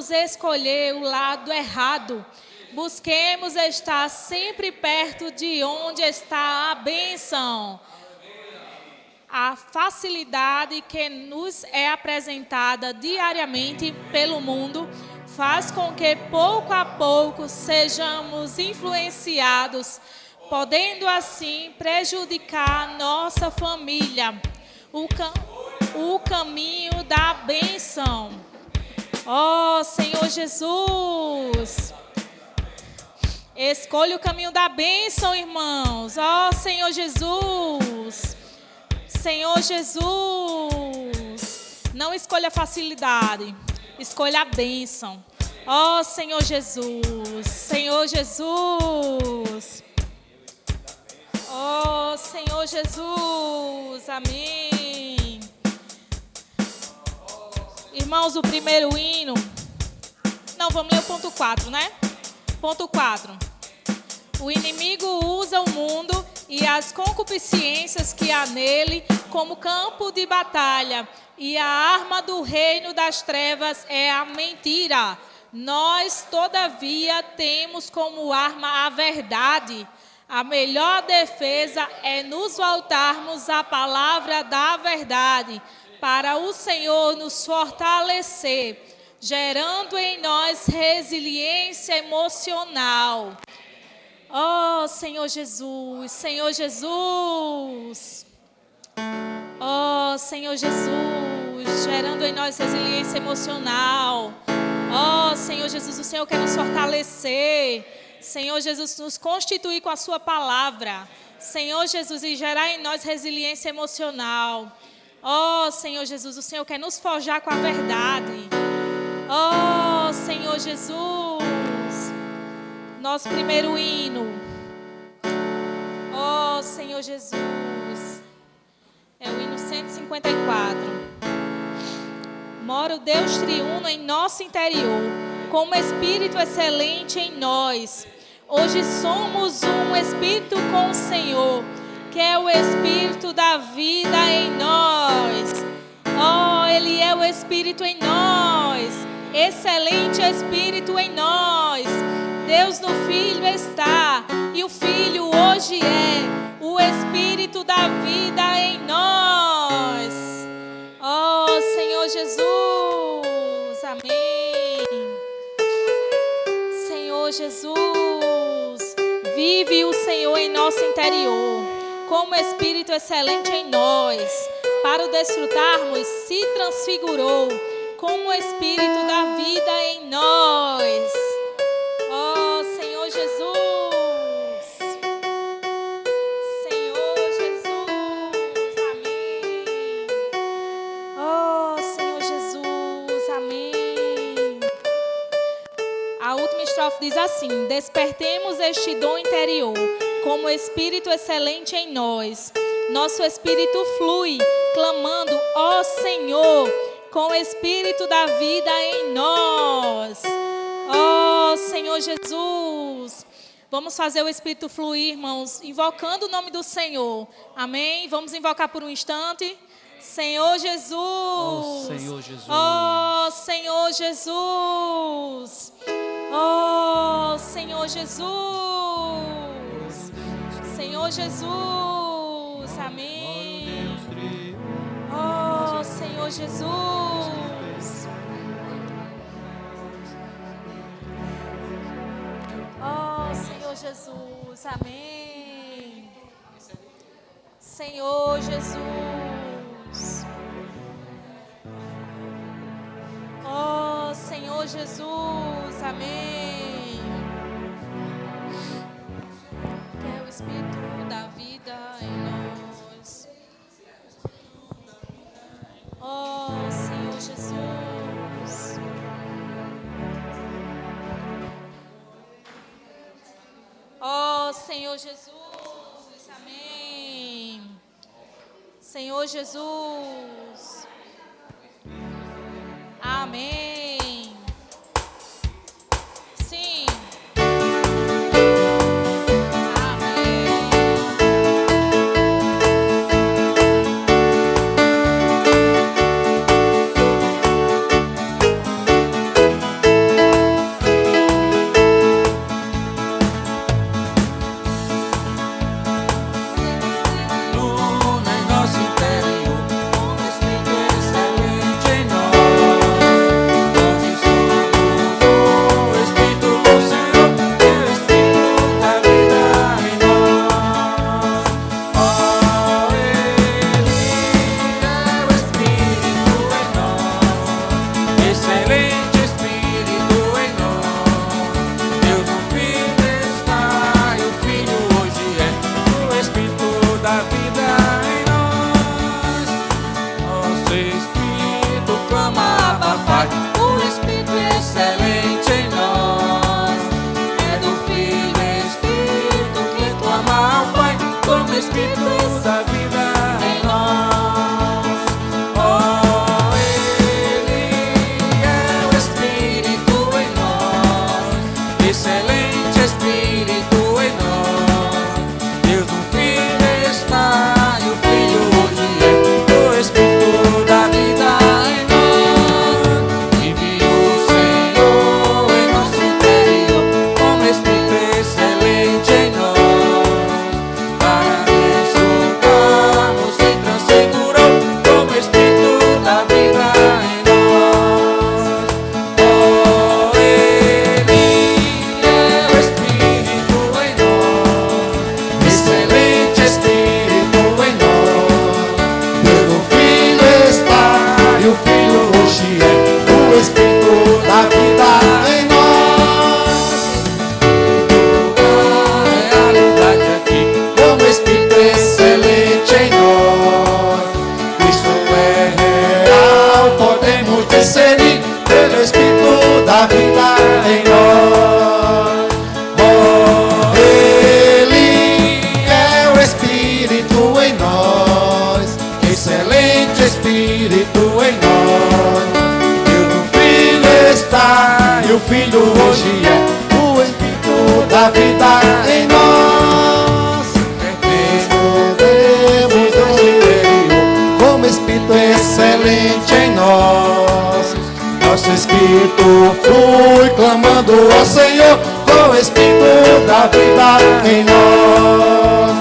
escolher o lado errado. Busquemos estar sempre perto de onde está a bênção. A facilidade que nos é apresentada diariamente pelo mundo faz com que pouco a pouco sejamos influenciados, podendo assim prejudicar nossa família, o caminho da bênção. Ó Senhor Jesus, escolha o caminho da bênção, irmãos. Ó Senhor Jesus, Senhor Jesus, não escolha facilidade, escolha a bênção. Ó Senhor Jesus, Senhor Jesus. Ó Senhor Jesus, amém. Irmãos, o primeiro hino. Não, vamos ler o ponto 4, né? Ponto 4. O inimigo usa o mundo e as concupiscências que há nele como campo de batalha. E a arma do reino das trevas é a mentira. Nós, todavia, temos como arma a verdade. A melhor defesa é nos voltarmos à palavra da verdade, para o Senhor nos fortalecer, gerando em nós resiliência emocional. Oh, Senhor Jesus, Senhor Jesus. Oh, Senhor Jesus, gerando em nós resiliência emocional. Oh, Senhor Jesus, o Senhor quer nos fortalecer. Senhor Jesus, nos constituir com a sua palavra. Senhor Jesus, e gerar em nós resiliência emocional. Oh, Senhor Jesus, o Senhor quer nos forjar com a verdade. Oh, Senhor Jesus. Nosso primeiro hino. Oh, Senhor Jesus. É o hino 154. Mora o Deus triuno em nosso interior, como Espírito excelente em nós. Hoje somos um Espírito com o Senhor, que é o Espírito da vida em nós. Oh, Ele é o Espírito em nós. Excelente Espírito em nós. Deus no Filho está, e o Filho hoje é o Espírito da vida em nós. Oh, Senhor Jesus, amém. Senhor Jesus, vive o Senhor em nosso interior, como Espírito excelente em nós, para o desfrutarmos se transfigurou, como o Espírito da vida em nós. Oh, Senhor Jesus, Senhor Jesus, amém. Oh, Senhor Jesus, amém. A última estrofe diz assim: despertemos este dom interior, como Espírito excelente em nós. Nosso espírito flui, clamando, ó Senhor, com o Espírito da vida em nós. Ó Senhor Jesus. Vamos fazer o Espírito fluir, irmãos, invocando o nome do Senhor. Amém? Vamos invocar por um instante. Senhor Jesus. Ó Senhor Jesus. Ó Senhor Jesus. Ó Senhor Jesus. Senhor Jesus. Amém. Ó Senhor Jesus. Ó Senhor Jesus. Amém. Senhor Jesus. Ó Senhor Jesus. Amém. Que é o Espírito da vida em nós. Ó Senhor Jesus. Ó Senhor Jesus. Amém. Senhor Jesus. Amém. Sim. Amém. o Filho hoje é o Espírito da vida em nós. Percebemos o interior como Espírito excelente em nós. Nosso Espírito flui clamando ao Senhor com o Espírito da vida em nós.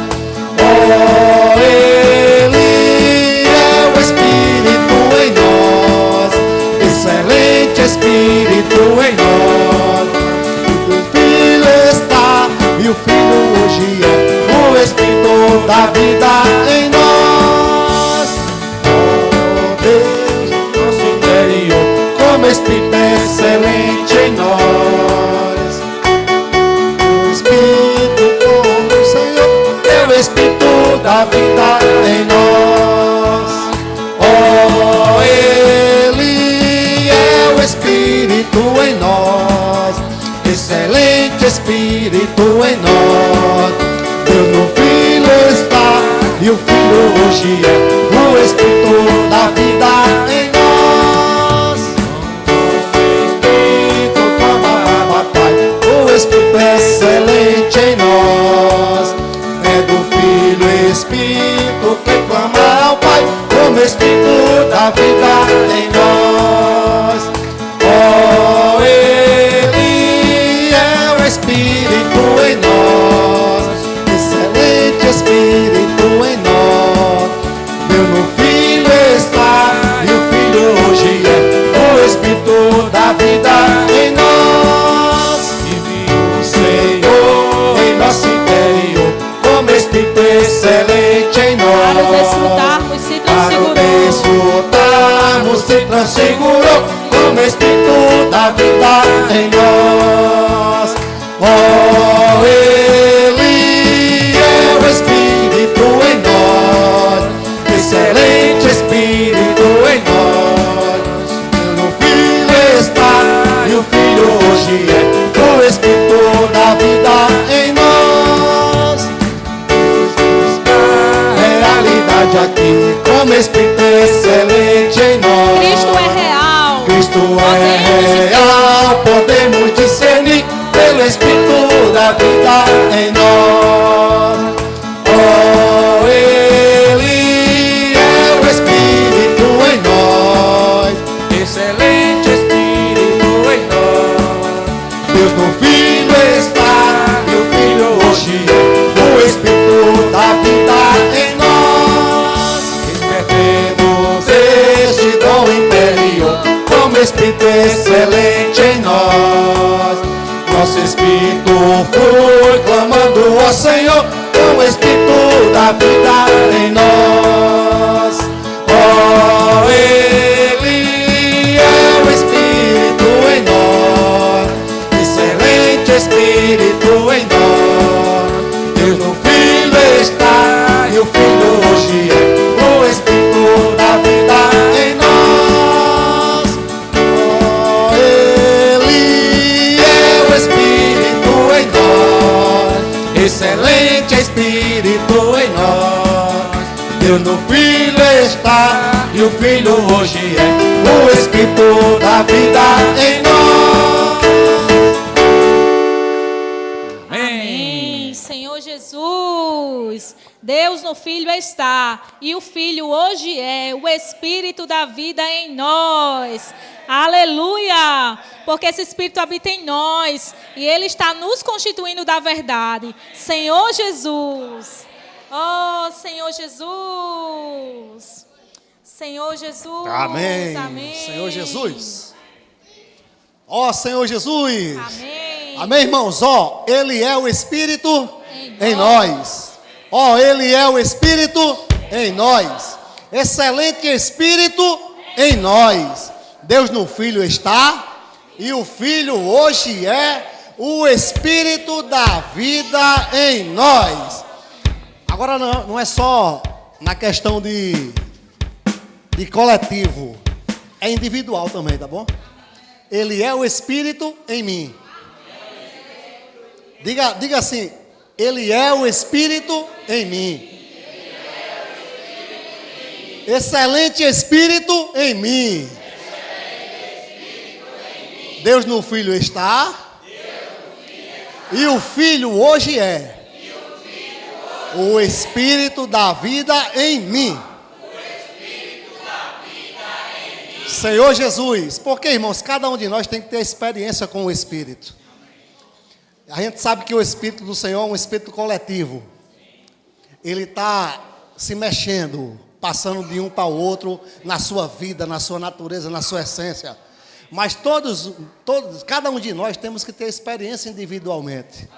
Oh, Ele é o Espírito em nós, excelente Espírito em nós. O Filho está e o Filho hoje é o Espírito da vida em nós. Oh, Deus, nosso interior, como Espírito excelente em nós. O Espírito como o Senhor, teu Espírito da vida em nós. Oh, Ele é o Espírito em nós, excelente Espírito em nós. Deus no Filho está e o Filho hoje é o Espírito da vida em nós. O Espírito excelente em nós, é do Filho Espírito que clama ao Pai, como Espírito da vida em nós. Oh, Ele é o Espírito em nós, excelente Espírito em nós. Deus no Filho está e o Filho hoje é o Espírito da vida em nós. Nosso interior, como Espírito excelente em nós. Para desfrutarmos se transfigurou, como Espírito da vida em nós. Oh, Ele é o Espírito em nós, excelente Espírito em nós. No Filho está e o Filho hoje é o Espírito da vida em nós. Realidade aqui, como Espírito excelente em nós. Cristo é real. Cristo é real, podemos discernir pelo Espírito da vida em nós. Oh, Ele é o Espírito em nós, excelente Espírito em nós. Deus no Filho está e o Filho hoje é o Espírito da vida em nós. Despertemos este dom interior, como Espírito excelente em nós. Nosso Espírito flui clamando ao Senhor, com o Espírito da vida em nós. Oh, Ele é o Espírito em nós, excelente Espírito em nós. Deus no Filho está e o Filho hoje é o Espírito da vida em nós. Oh, Ele é o Espírito em nós, excelente Espírito em nós. Deus no Filho está e o Filho hoje é o Espírito da vida em nós. Amém. Senhor Jesus, Deus no Filho está e o Filho hoje é o Espírito da vida em nós. Aleluia! Porque esse Espírito habita em nós e Ele está nos constituindo da verdade. Senhor Jesus. Oh, Senhor Jesus. Senhor Jesus. Amém. Amém. Senhor Jesus. Ó Senhor Jesus. Amém. Amém, irmãos. Ó, Ele é o Espírito em nós. Ó, Ele é o Espírito em nós. Excelente Espírito em nós. Deus no Filho está e o Filho hoje é o Espírito da vida em nós. Agora não é só na questão de coletivo, é individual também, tá bom? Ele é o Espírito em mim. Diga assim, Ele é o Espírito em mim. Excelente Espírito em mim. Deus no Filho está. E o Filho hoje é. O Espírito da vida em mim. Senhor Jesus. Porque, irmãos, cada um de nós tem que ter experiência com o Espírito. A gente sabe que o Espírito do Senhor é um Espírito coletivo. Ele está se mexendo, passando de um para o outro, na sua vida, na sua natureza, na sua essência. Mas todos, cada um de nós temos que ter experiência individualmente.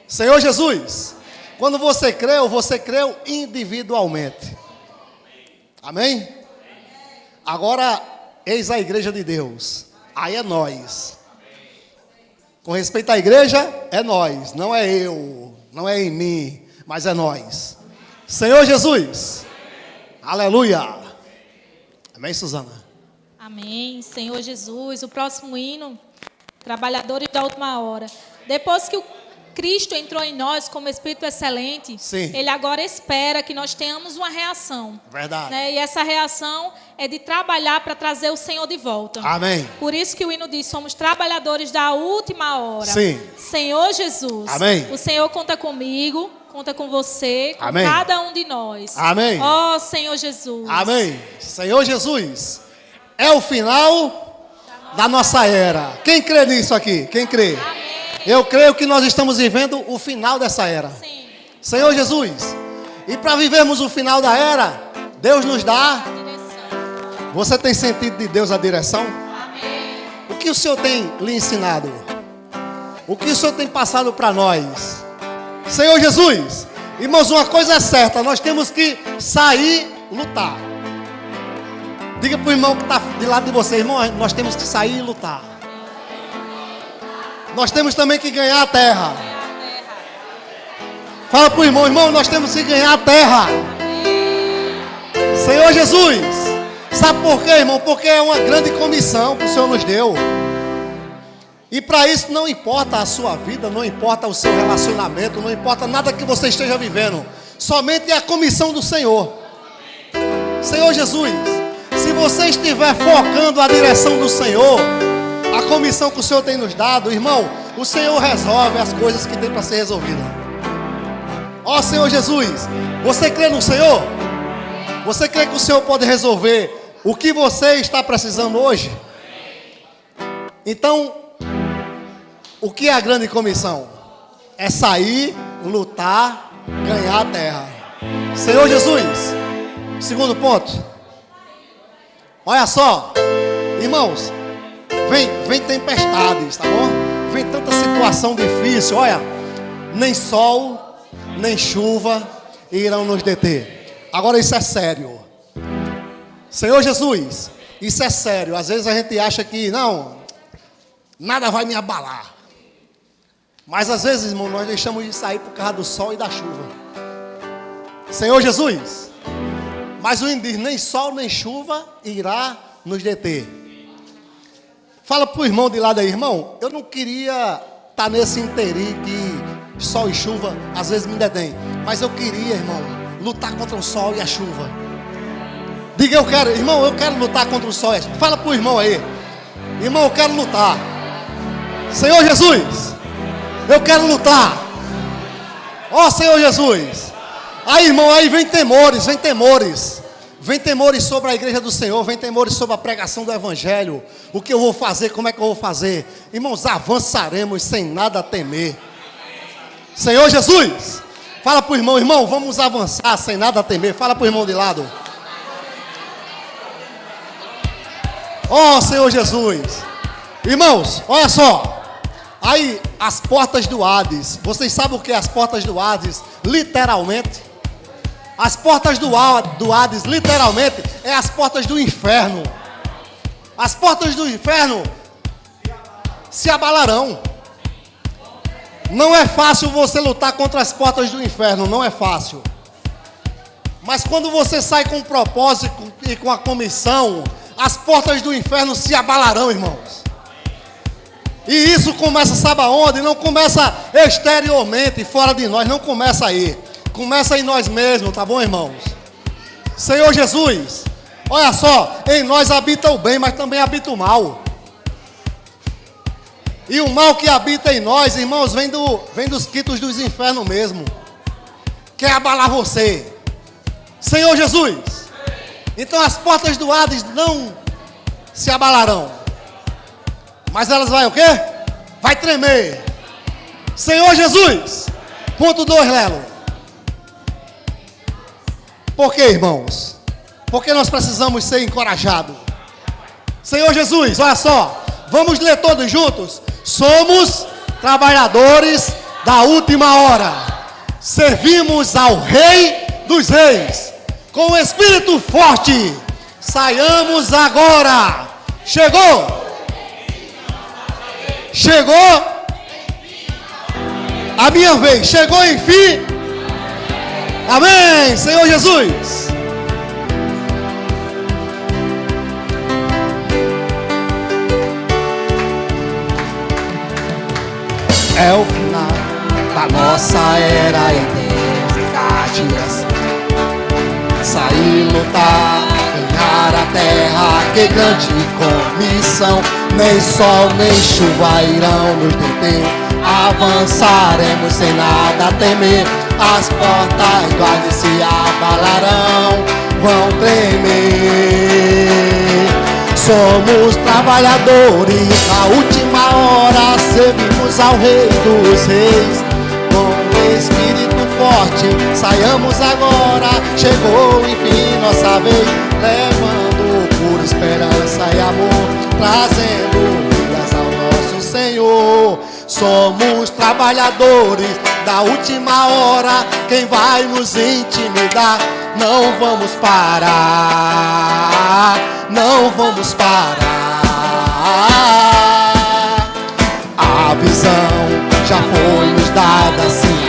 Senhor Jesus, quando você creu individualmente. Amém? Agora, eis a igreja de Deus. Aí é nós. Com respeito à igreja, é nós. Não é eu, não é em mim, mas é nós. Senhor Jesus. Aleluia. Amém, Suzana? Amém. Senhor Jesus. O próximo hino, Trabalhadores da Última Hora. Depois que o Cristo entrou em nós como Espírito excelente, sim, Ele agora espera que nós tenhamos uma reação. Verdade. Né? E essa reação é de trabalhar para trazer o Senhor de volta. Amém. Por isso que o hino diz, somos trabalhadores da última hora. Sim. Senhor Jesus. Amém. O Senhor conta comigo, conta com você, com amém, cada um de nós. Amém. Ó Senhor Jesus. Amém. Senhor Jesus, é o final da nossa era. Quem crê nisso aqui? Quem crê? Amém. Eu creio que nós estamos vivendo o final dessa era. Sim. Senhor Jesus, e para vivermos o final da era, Deus nos dá. Você tem sentido de Deus a direção? Amém. O que o Senhor tem lhe ensinado? O que o Senhor tem passado para nós? Senhor Jesus, irmãos, uma coisa é certa, nós temos que sair lutar. Diga para o irmão que está de lado de você, irmão, nós temos que sair e lutar. Nós temos também que ganhar a terra. Fala para o irmão, irmão, nós temos que ganhar a terra. Senhor Jesus, sabe por quê, irmão? Porque é uma grande comissão que o Senhor nos deu. E para isso não importa a sua vida, não importa o seu relacionamento, não importa nada que você esteja vivendo. Somente é a comissão do Senhor. Senhor Jesus, se você estiver focando a direção do Senhor, a comissão que o Senhor tem nos dado, irmão, o Senhor resolve as coisas que tem para ser resolvidas. Ó Senhor Jesus, você crê no Senhor? Você crê que o Senhor pode resolver o que você está precisando hoje? Então, o que é a grande comissão? É sair, lutar, ganhar a terra. Senhor Jesus, segundo ponto. Olha só, irmãos, vem tempestades, tá bom? Vem tanta situação difícil, olha, nem sol, nem chuva irão nos deter. Agora isso é sério. Senhor Jesus, isso é sério. Às vezes a gente acha que não, nada vai me abalar. Mas às vezes, irmão, nós deixamos de sair por causa do sol e da chuva. Senhor Jesus, mas o hino diz, nem sol nem chuva irá nos deter. Fala para o irmão de lado aí, irmão, eu não queria estar nesse inteirinho que sol e chuva às vezes me detém. Mas eu queria, irmão, lutar contra o sol e a chuva. Diga, eu quero, irmão, eu quero lutar contra o sol. Fala para o irmão aí, irmão, eu quero lutar. Senhor Jesus, eu quero lutar. Ó Senhor Jesus. Aí, irmão, aí vem temores, vem temores. Vem temores sobre a igreja do Senhor, vem temores sobre a pregação do Evangelho. O que eu vou fazer, como é que eu vou fazer? Irmãos, avançaremos sem nada a temer. Senhor Jesus, fala para o irmão, irmão, vamos avançar sem nada a temer. Fala para o irmão de lado. Ó Senhor Jesus. Irmãos, olha só. Aí, as portas do Hades. Vocês sabem o que é as portas do Hades? Literalmente. As portas do Hades, literalmente, é as portas do inferno. As portas do inferno se abalarão. Não é fácil você lutar contra as portas do inferno, não é fácil. Mas quando você sai com um propósito e com a comissão, as portas do inferno se abalarão, irmãos. E isso começa, sabe aonde? Não começa exteriormente, fora de nós, não começa aí. Começa em nós mesmos, tá bom, irmãos? Senhor Jesus, olha só, em nós habita o bem, mas também habita o mal. E o mal que habita em nós, irmãos, vem dos quitos dos infernos mesmo. Quer abalar você. Senhor Jesus. Então as portas do Hades não se abalarão. Mas elas vai o quê? Vai tremer. Senhor Jesus. Ponto 2, Lelo. Por quê, irmãos? Porque nós precisamos ser encorajados. Senhor Jesus, olha só. Vamos ler todos juntos. Somos trabalhadores da última hora. Servimos ao Rei dos Reis. Com o Espírito forte. Saiamos agora. Chegou. Chegou. A minha vez. Chegou enfim. Amém. Senhor Jesus. É o final da nossa era eternidade. Sair, lutar, ganhar a terra, que grande comissão. Nem sol, nem chuva irão nos deter. Avançaremos sem nada temer. As portas do Hades se abalarão, vão tremer. Somos trabalhadores da última hora, servimos ao Rei dos Reis. Com o Espírito forte, saiamos agora. Chegou enfim nossa vez, levando pura esperança e amor, trazendo vidas ao nosso Senhor. Somos trabalhadores da última hora, quem vai nos intimidar? Não vamos parar, não vamos parar. A visão já foi nos dada assim.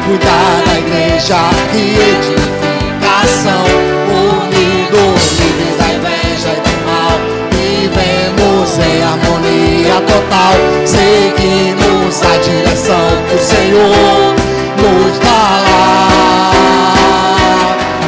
Cuidar da igreja, que edificação. Unidos, livres da inveja e do mal, vivemos em harmonia total. Seguimos a direção que o Senhor nos dá.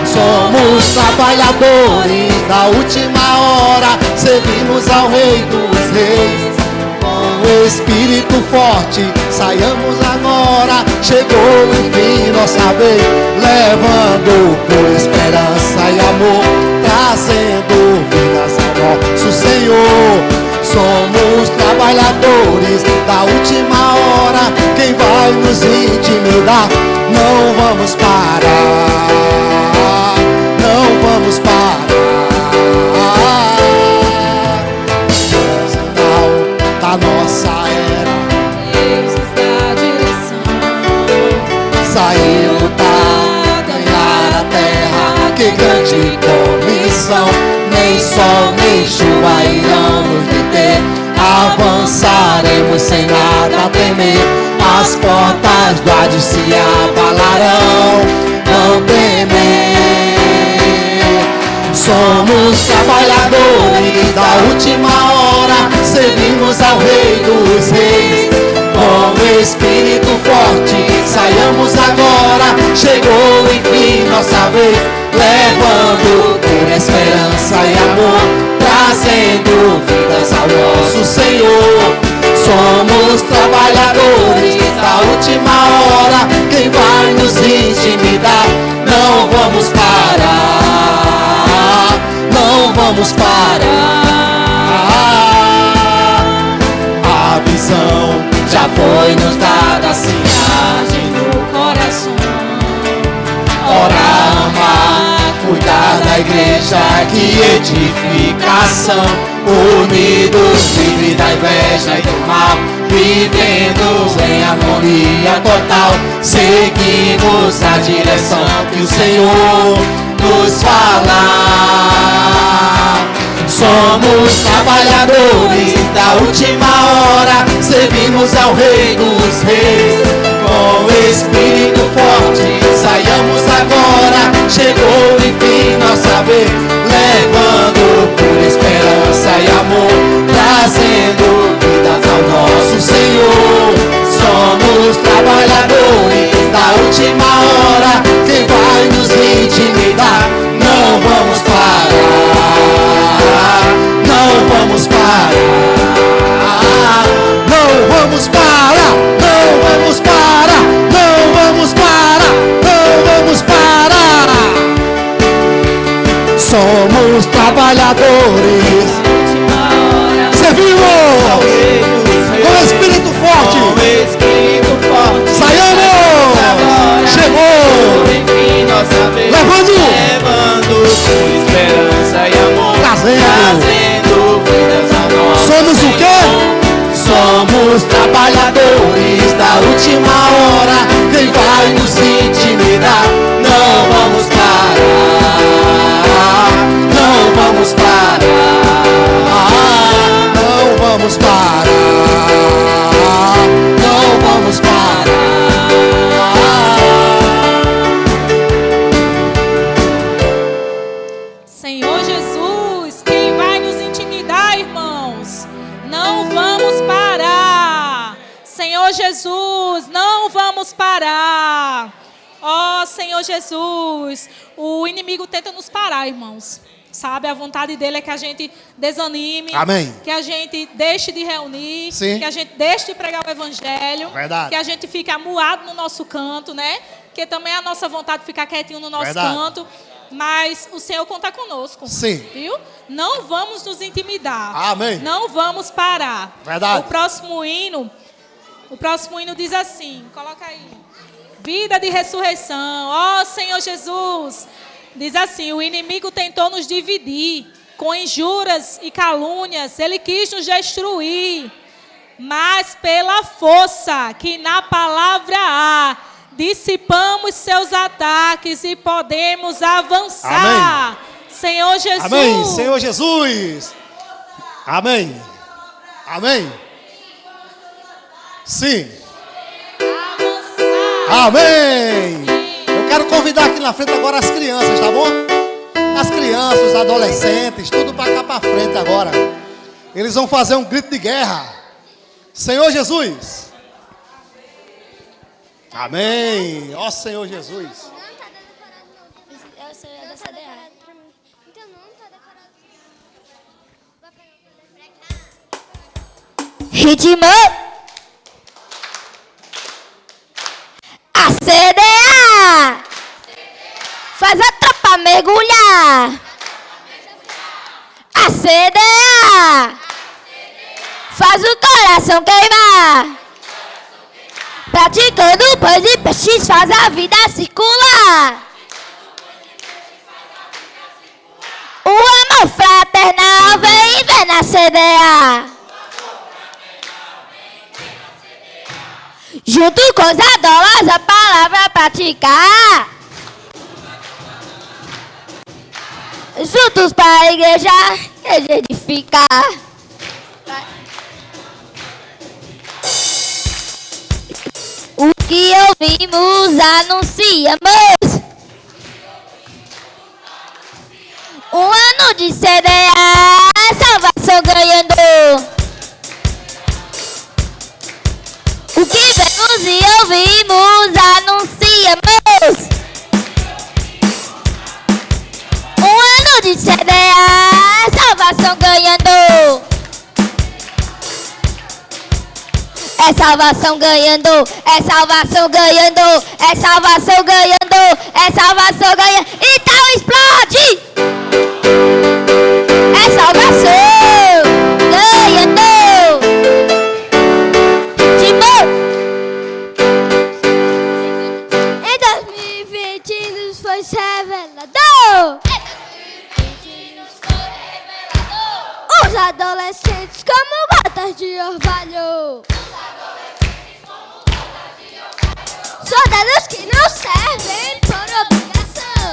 Somos trabalhadores da última hora, servimos ao Rei dos Reis. Com o Espírito forte, saiamos agora. Chegou enfim nossa vez, levando por esperança e amor, trazendo vidas ao nosso Senhor. Somos trabalhadores da última hora, quem vai nos intimidar? Não vamos parar, não vamos parar. Sinal da nossa era, Jesus da direção. sair, lutar, ganhar a terra, que grande comissão. Nem sol, nem chuva irão nos deter. Avançaremos sem nada temer. As portas do Hades se abalarão, não temer. Somos trabalhadores da última hora, servimos ao Rei dos Reis. Com o Espírito forte, saiamos agora. Chegou enfim nossa vez, levando por esperança e amor, trazendo vidas ao nosso Senhor. Somos trabalhadores da última hora, quem vai nos intimidar? Não vamos parar, não vamos parar. A visão já foi nos dada, assim arde no coração. Orar, amar, cuidar da igreja, que edificação. Unidos, livres da inveja e do mal, vivendo em harmonia total. Seguimos a direção que o Senhor nos fala. Somos trabalhadores da última hora, servimos ao Rei dos Reis. Com o Espírito forte, saiamos agora. Chegou enfim nossa vez, levando por esperança e amor, trazendo vidas ao nosso Senhor. Somos trabalhadores da última hora, quem vai nos intimidar? Não vamos parar, trabalhadores. Servimos com espírito forte. Saiamos. Chegou. Levando com esperança e amor. Trazendo vidas a nós. Somos o quê? Somos trabalhadores da última hora. Quem vai nos intimidar? Não vamos parar. Não vamos parar. Não vamos parar. Não vamos parar. Senhor Jesus, quem vai nos intimidar, irmãos? Não vamos parar. Senhor Jesus, não vamos parar. Ó Senhor Jesus, o inimigo tenta nos parar, irmãos. Sabe, a vontade dele é que a gente desanime. Amém. Que a gente deixe de reunir. Sim. Que a gente deixe de pregar o evangelho. Verdade. Que a gente fique amuado no nosso canto, né? Que também é a nossa vontade de ficar quietinho no nosso Verdade. canto. Mas o Senhor conta conosco. Sim. Viu? Não vamos nos intimidar. Amém. Não vamos parar. Verdade. O próximo hino diz assim, coloca aí. Vida de ressurreição. Ó Senhor Jesus. Diz assim, o inimigo tentou nos dividir com injúrias e calúnias. Ele quis nos destruir. Mas pela força que na palavra há, dissipamos seus ataques e podemos avançar. Amém. Senhor Jesus. Amém. Senhor Jesus. Amém. Amém. Sim. Avançar. Amém. Eu quero convidar aqui na frente agora as crianças, tá bom? As crianças, os adolescentes, tudo para cá para frente agora. Eles vão fazer um grito de guerra. Senhor Jesus. Amém. Ó Senhor Jesus. Eu sou da CDA. Então não tá decorado. Ritmo. A CDA faz a tropa mergulhar. A CDA faz o coração queimar. Praticando pães e peixes faz a vida circular. O amor fraternal vem na CDA. Junto com os adolescentes a palavra praticar. Juntos para a igreja edificar. O que ouvimos anunciamos. Um ano de CDA, salvação ganhando. O que vemos e ouvimos anunciamos. Um ano de CDA, salvação ganhando. É salvação ganhando, é salvação ganhando, é salvação ganhando, é salvação ganhando. Então explode! É salvação ganhando. Timão! Em 2020 nos foi revelador. Os adolescentes como gotas de orvalho. Soldados que não servem por obrigação.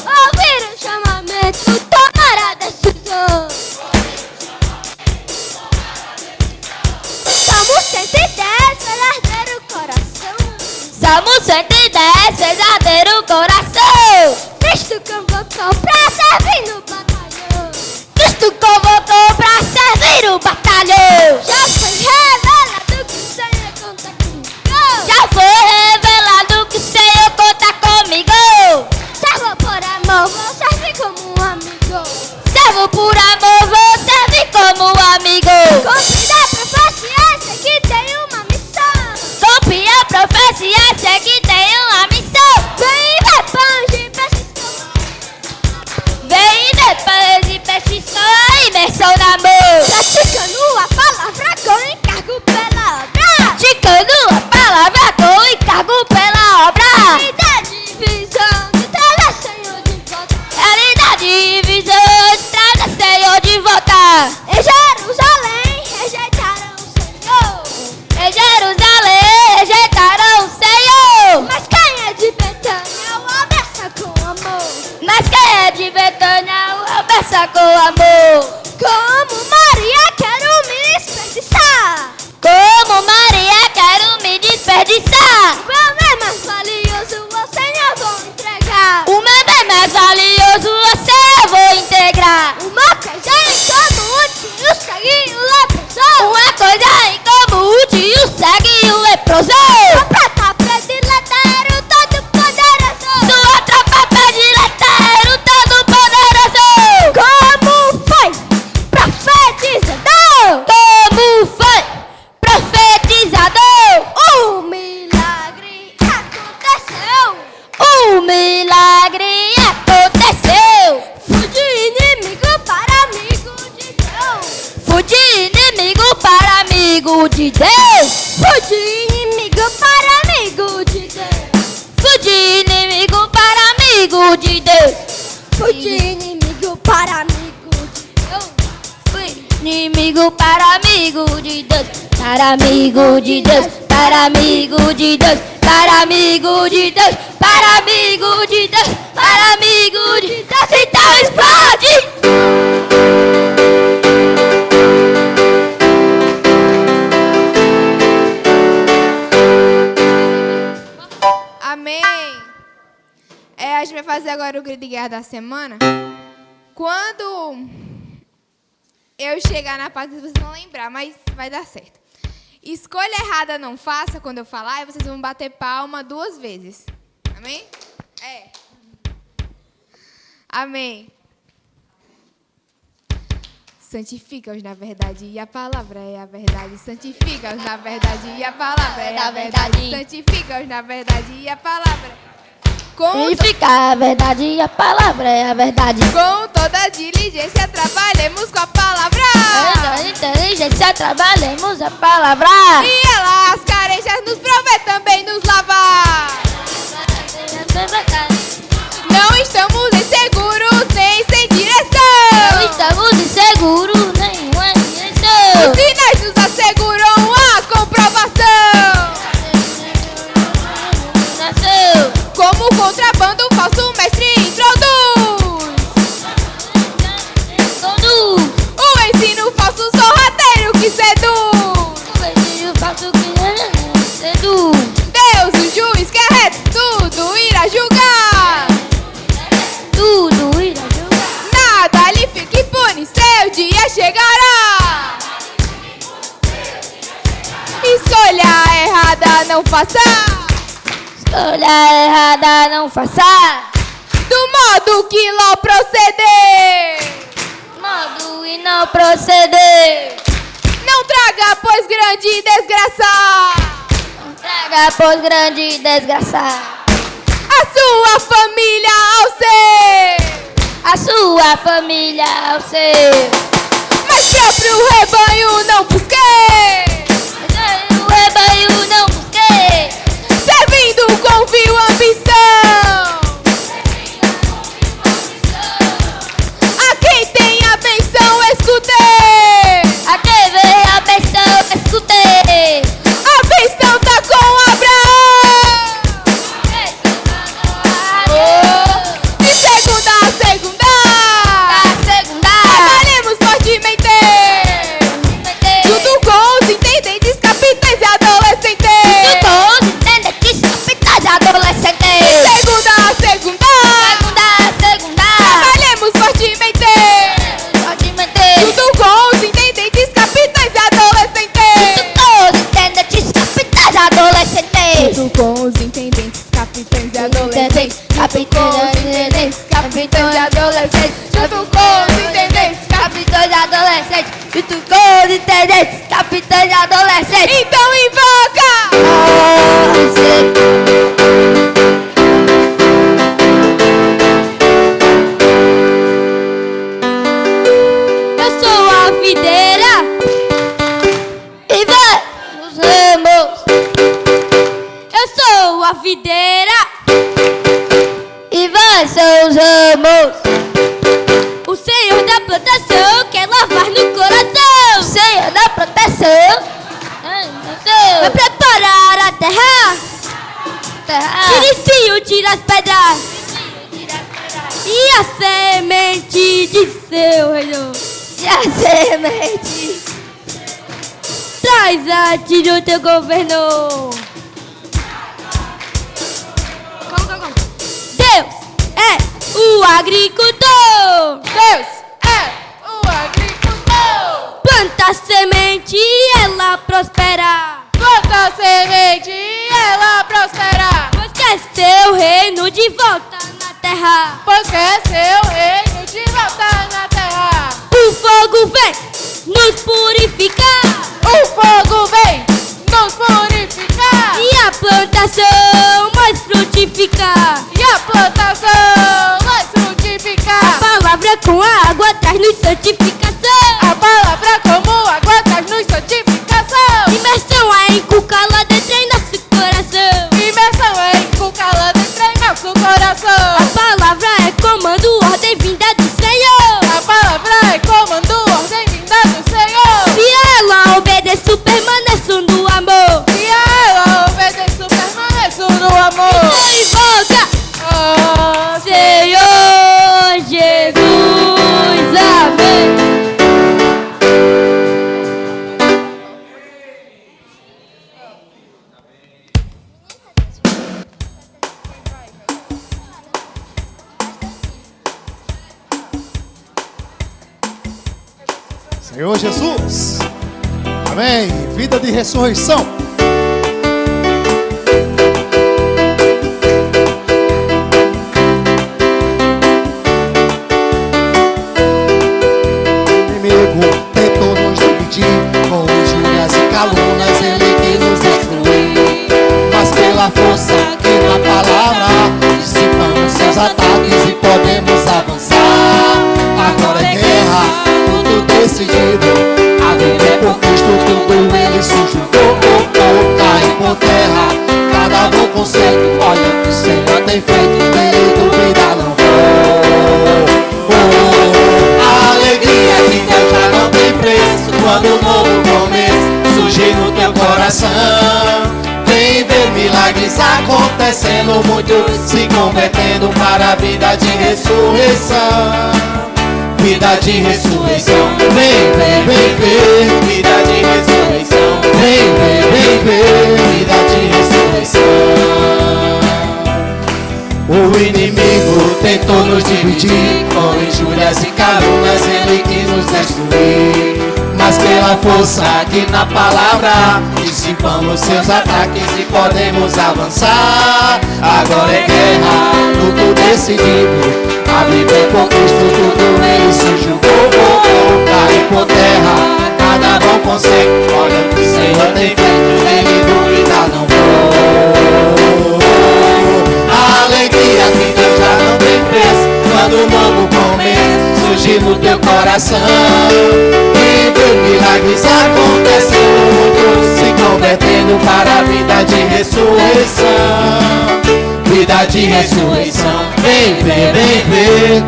Ouvir o chamamento, tomar a decisão. Salmo 110, verdadeiro coração. Salmo 110, verdadeiro coração. Cristo convocou pra servir no batalhão. Cristo convocou pra servir o batalhão. Já foi revelado que o Senhor conta comigo. Já foi revelado que o Senhor conta comigo. Servo por amor, vou servir como um amigo. Servo por amor, vou servir como um amigo. Cumprir a profecia, sei que tem uma missão. Cumprir a profecia, sei que tem uma missão. Vem, vai, pão de peixes. pensou no amor. Praticando a palavra com encargo pela obra. Praticando a palavra com encargo pela obra. Realidade, visão de trás, Senhor de volta. Realidade, visão, traga Senhor de volta. Em Jerusalém rejeitaram o Senhor. Em Jerusalém rejeitaram o Senhor. Mas quem é de Betânia o abraça com amor. Mas quem é de Betânia o abraça com amor. Como Maria quero me desperdiçar. Como Maria quero me desperdiçar. O meu bem mais valioso ao Senhor vou entregar. O meu bem mais valioso você eu vou integrar. Uma coisa em comum tio segue o leproso. Uma coisa em comum tio segue o leproso. Sua prata predileta era o todo poderoso. Sua tropa predileta era o todo poderoso. Como foi profetizador. Como foi profetizador. Um milagre aconteceu. Um milagre aconteceu. Fui de inimigo para amigo de Deus. Fui de inimigo para amigo de Deus. Fui de inimigo para amigo de Deus. Fui de inimigo para amigo de Deus. Fui de inimigo para amigo de Deus. Fui inimigo para amigo de Deus. Para amigo de Deus. Para amigo de Deus. Para amigo de Deus. Para amigo de Deus. Para amigo de Deus. Então explode! Amém. A gente vai fazer agora o grito de guerra da semana. Quando eu chegar na parte, vocês vão lembrar, mas vai dar certo. Escolha errada não faça quando eu falar, e vocês vão bater palma 2 vezes. Amém? Amém. Santifica-os na verdade e a palavra é a verdade. Santifica-os na verdade e a palavra é a verdade. Santifica-os na verdade e a palavra. Santifica a verdade e a palavra é a verdade. Com toda diligência trabalhemos com a palavra. Com inteligência trabalhemos a palavra. E ela as carências nos prové também nos lavar. Não estamos inseguros nem sem direção. Não estamos inseguros nenhuma direção. Os sinais nos asseguram a comprovação. Como o contrabando o falso mestre introduz. O ensino falso sorrateiro que seduz. Deus, o juiz que é reto, tudo irá julgar. Nada lhe fique impune, seu dia chegará. Escolha errada não faça. Escolha errada não faça. Do modo que Ló proceder. Modo e não proceder. Não traga, pois, grande desgraça. Não traga, pois, grande desgraça. A sua família ao ser. A sua família ao ser. Mas próprio rebanho não busquei. O rebanho não busquei. Servindo com vil ambição. A quem tem a benção escutei. A quem vem a benção escutei. A benção tá com Abraão. De segunda a segunda. Trabalhemos fortemente. Junto com os intendentes, capitães e adolescentes. De segunda a segunda. Trabalhemos fortemente. Junto com os intendentes, capitães e adolescentes. Junto com os intendentes, capitães e adolescentes. Capitães e adolescentes. Junto com os intendentes, Capitães adolescentes, junto com os intendentes, capitães adolescentes. então invoca. Eu sou semente. Traz a ti o teu governo. Calma. Deus é o agricultor. Deus é o agricultor. Planta a semente e ela prospera. Planta a semente e ela prospera. Pois quer seu reino de volta na terra. Pois quer seu reino de volta na terra. O fogo vem nos purificar. O fogo vem nos purificar. E a plantação mais frutificar. E a plantação vai frutificar. A palavra com a água traz nos santificação. A palavra como água traz nos santificação. Imersão é inculcá-la dentro em nosso coração. Imersão é inculcá-la dentro em nosso coração. A palavra é comando, ordem vinda do Senhor. A palavra é comando, ordem vinda do Senhor. Se ela obedeço, permaneço no amor. Se a ela obedeço, permaneço no amor. E volta, Oh, Senhor Jesus, amém. Senhor Jesus. Amém. Vida de ressurreição. O inimigo tentou nos dividir, com injúrias e calúnias ele quis nos destruir. Mas pela força que na palavra dissipamos seus ataques e podemos avançar. Agora é guerra, tudo decidido. A viver por Cristo, tudo ele sujeitou. Cai por terra, cada um conceito. Olha o que o Senhor tem feito, dele duvidar não vou. A alegria que Deus já não tem preço. Quando um novo começo surgir no teu coração, vem ver milagres acontecendo, muitos se convertendo para a vida de ressurreição. Vida de ressurreição, vem ver, vida de ressurreição, vem ver, vida de ressurreição. O inimigo tentou nos dividir, com injúrias e calúnias ele quis nos destruir. Mas pela força que na palavra dissipamos seus ataques e podemos avançar. Agora é guerra, luto decidido. A viver por Cristo, tudo ele se julgou. Cai por terra, cada bom conceito. Olha o que o Senhor tem feito, ele duvidar não vou. A alegria que Deus já não tem preço. Quando um novo começo surgir no teu coração, e ver milagres acontecendo, muitos se convertendo para a vida de ressurreição. Vida de ressurreição, vem ver,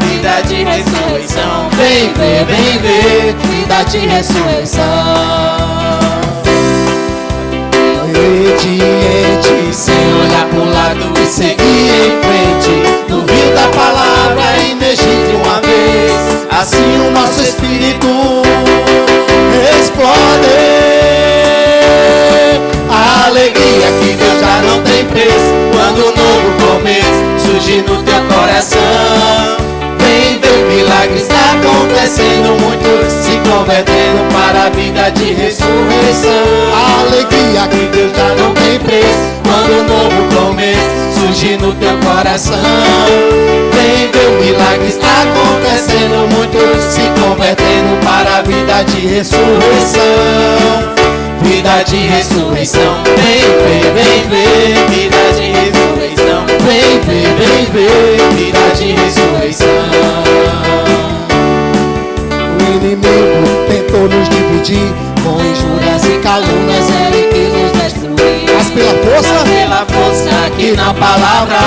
vida de ressurreição, vem ver, vida de ressurreição. Obediente, sem olhar pro lado e seguir em frente, no rio da palavra emergir de uma vez, assim o nosso espírito explode. A alegria que Deus já não tem preço, quando um novo começo surgir no teu coração, vem ver milagres acontecendo, muitos se convertendo para a vida de ressurreição. A alegria que Deus já não tem preço, quando um novo começo surgir no teu coração, vem ver milagres acontecendo, muitos se convertendo para a vida de ressurreição. Vida de ressurreição, vem ver, vida de ressurreição, vem ver, vida de ressurreição. O inimigo tentou nos dividir, com injúrias e calúnias ele quis nos destruir. Mas pela força que na palavra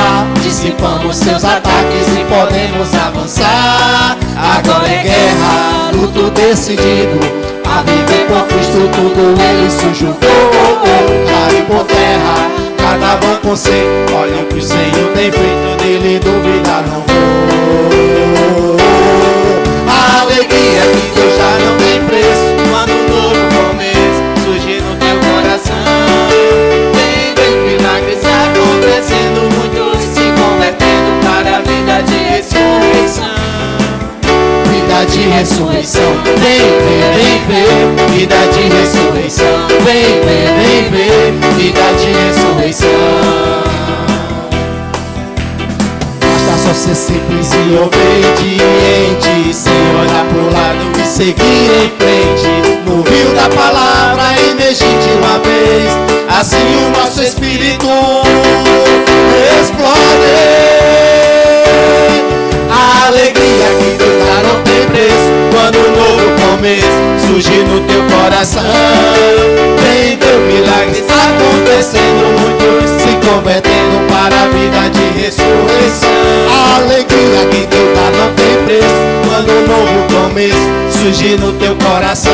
dissipamos seus ataques e podemos avançar. Agora é guerra, luto decidido. A viver por Cristo, tudo ele sujeitou. Cai por terra, cada bom conceito. Olha o que o Senhor tem feito, dele duvidar não vou. A alegria que Deus já não ressurreição. Vem ver, vida de ressurreição. Vem ver, vida de ressurreição. Basta só ser simples e obediente, sem olhar pro lado e seguir em frente. No rio da palavra emergir de uma vez, assim o nosso espírito explode. A alegria que nunca não tem preço, quando um novo começo surge no teu coração. Vem ver milagres acontecendo, muitos se convertendo para a vida de ressurreição. A alegria que nunca não tem preço, quando um novo começo surge no teu coração.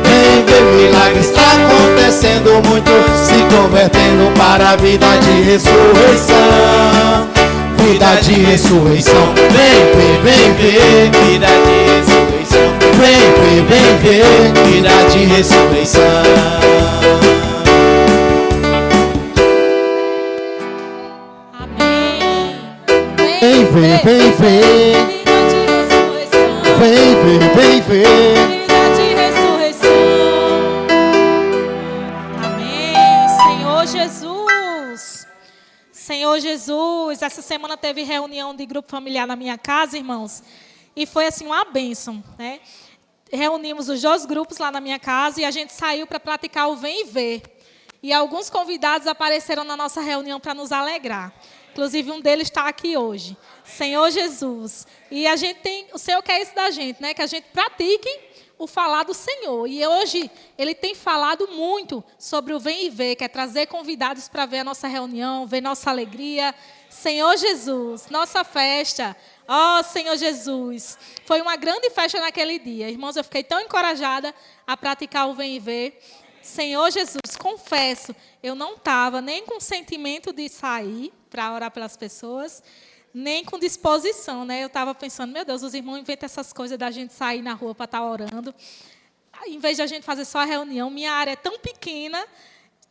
Vem ver milagres acontecendo, muitos se convertendo para a vida de ressurreição. Vida de ressurreição. Vem ver, vida de ressurreição. Vem ver, vida de ressurreição. Amém. Vem ver, Vida de ressurreição. vem ver. Vida de ressurreição. Amém. Senhor Jesus. Senhor Jesus, essa semana teve reunião de grupo familiar na minha casa, irmãos. E foi assim uma bênção, né? Reunimos os 2 grupos lá na minha casa e a gente saiu para praticar o Vem e Ver. E alguns convidados apareceram na nossa reunião para nos alegrar. Inclusive, um deles está aqui hoje. Senhor Jesus. E a gente tem, o Senhor quer isso da gente, né? Que a gente pratique o falar do Senhor. E hoje Ele tem falado muito sobre o Vem e Ver, que é trazer convidados para ver a nossa reunião, ver nossa alegria. Senhor Jesus, nossa festa. Ó Senhor Jesus. Foi uma grande festa naquele dia. Irmãos, eu fiquei tão encorajada a praticar o Vem e Ver. Senhor Jesus, confesso, eu não estava nem com sentimento de sair para orar pelas pessoas, nem com disposição, né? Eu estava pensando, meu Deus, os irmãos inventam essas coisas da gente sair na rua para estar orando. Em vez de a gente fazer só a reunião, minha área é tão pequena,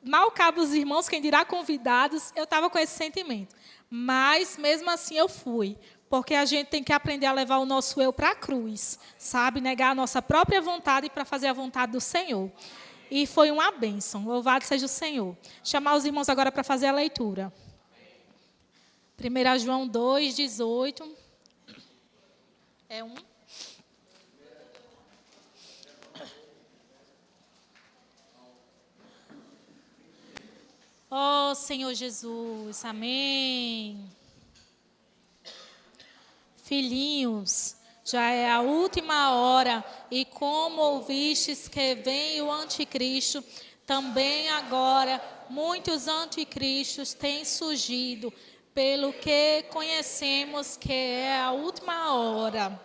mal cabe os irmãos, quem dirá convidados, eu estava com esse sentimento. Mas, mesmo assim, eu fui. Porque a gente tem que aprender a levar o nosso eu para a cruz, sabe? Negar a nossa própria vontade para fazer a vontade do Senhor. E foi uma bênção. Louvado seja o Senhor. Chamar os irmãos agora para fazer a leitura. 1 João 2, 18. É um. Oh, Senhor Jesus. Amém. Filhinhos, já é a última hora, e como ouvistes que vem o anticristo, também agora muitos anticristos têm surgido, pelo que conhecemos que é a última hora.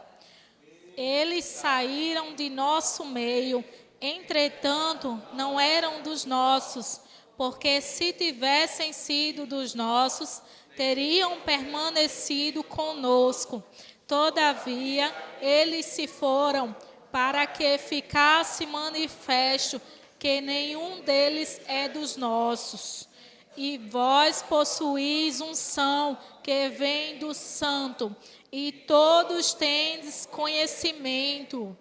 Eles saíram de nosso meio, entretanto, não eram dos nossos, porque se tivessem sido dos nossos, teriam permanecido conosco. Todavia, eles se foram para que ficasse manifesto que nenhum deles é dos nossos. E vós possuís unção que vem do Santo, e todos tendes conhecimento.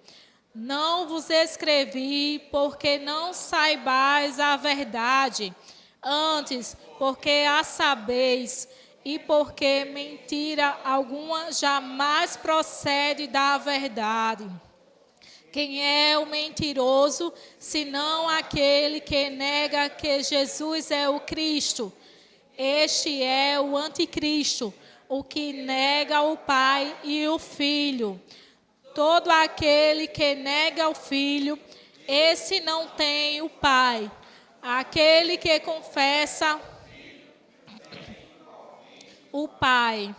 Não vos escrevi porque não saibais a verdade, antes porque a sabeis, e porque mentira alguma jamais procede da verdade. Quem é o mentiroso, senão aquele que nega que Jesus é o Cristo? Este é o anticristo, o que nega o Pai e o Filho. Todo aquele que nega o Filho, esse não tem o Pai. Aquele que confessa o Pai.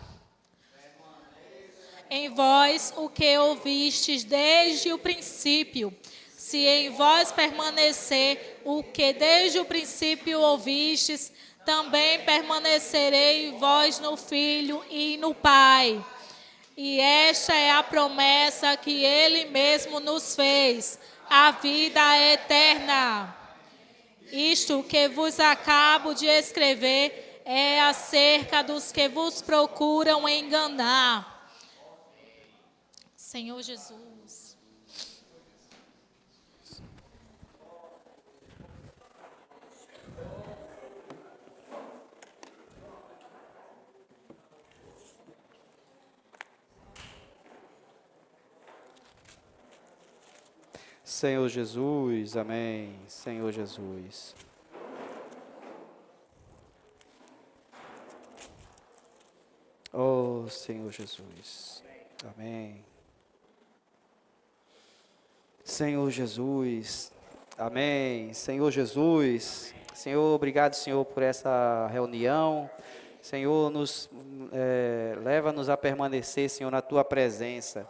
Em vós o que ouvistes desde o princípio. Se em vós permanecer o que desde o princípio ouvistes, também permanecerei vós no Filho e no Pai. E esta é a promessa que Ele mesmo nos fez, a vida eterna. Isto que vos acabo de escrever é acerca dos que vos procuram enganar. Senhor Jesus. Senhor Jesus, amém. Senhor Jesus. Oh, Senhor Jesus, amém. Senhor Jesus, amém. Senhor Jesus, Senhor, obrigado, Senhor, por essa reunião. Senhor, leva-nos a permanecer, Senhor, na Tua presença,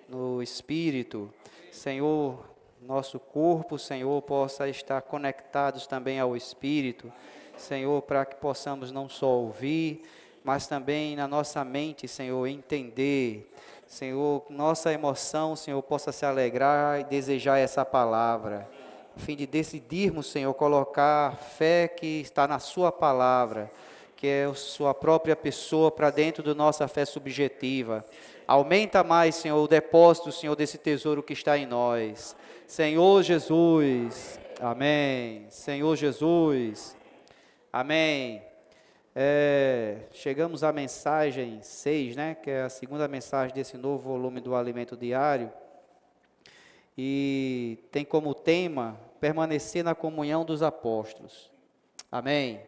no Espírito. Senhor, nosso corpo, Senhor, possa estar conectados também ao Espírito. Senhor, para que possamos não só ouvir, mas também na nossa mente, Senhor, entender. Senhor, nossa emoção, Senhor, possa se alegrar e desejar essa palavra. A fim de decidirmos, Senhor, colocar a fé que está na Sua palavra, que é a Sua própria pessoa, para dentro da nossa fé subjetiva. Aumenta mais, Senhor, o depósito, Senhor, desse tesouro que está em nós. Senhor Jesus, amém. Senhor Jesus, amém. Chegamos à mensagem 6, né, que é a segunda mensagem desse novo volume do Alimento Diário. E tem como tema, permanecer na comunhão dos apóstolos. Amém.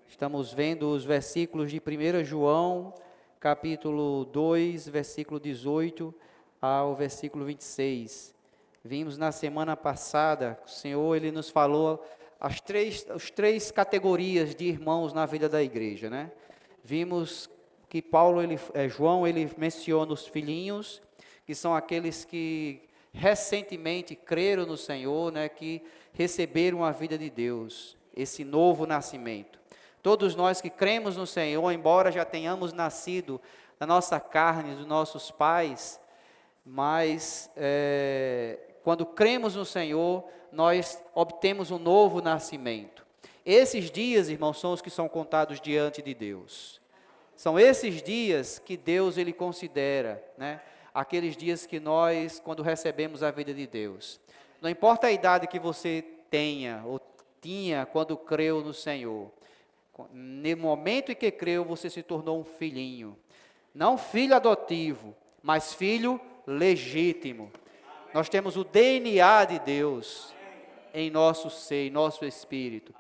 Estamos vendo os versículos de 1 João, capítulo 2, versículo 18 ao versículo 26. Vimos na semana passada, o Senhor ele nos falou as três categorias de irmãos na vida da igreja, né? Vimos que João ele menciona os filhinhos, que são aqueles que recentemente creram no Senhor, né? Que receberam a vida de Deus, esse novo nascimento. Todos nós que cremos no Senhor, embora já tenhamos nascido na nossa carne, dos nossos pais, mas quando cremos no Senhor, nós obtemos um novo nascimento. Esses dias, irmãos, são os que são contados diante de Deus. São esses dias que Deus ele considera, né? Aqueles dias que nós, quando recebemos a vida de Deus. Não importa a idade que você tenha ou tinha quando creu no Senhor. No momento em que creu, você se tornou um filhinho. Não filho adotivo, mas filho legítimo. Nós temos o DNA de Deus em nosso ser, em nosso espírito.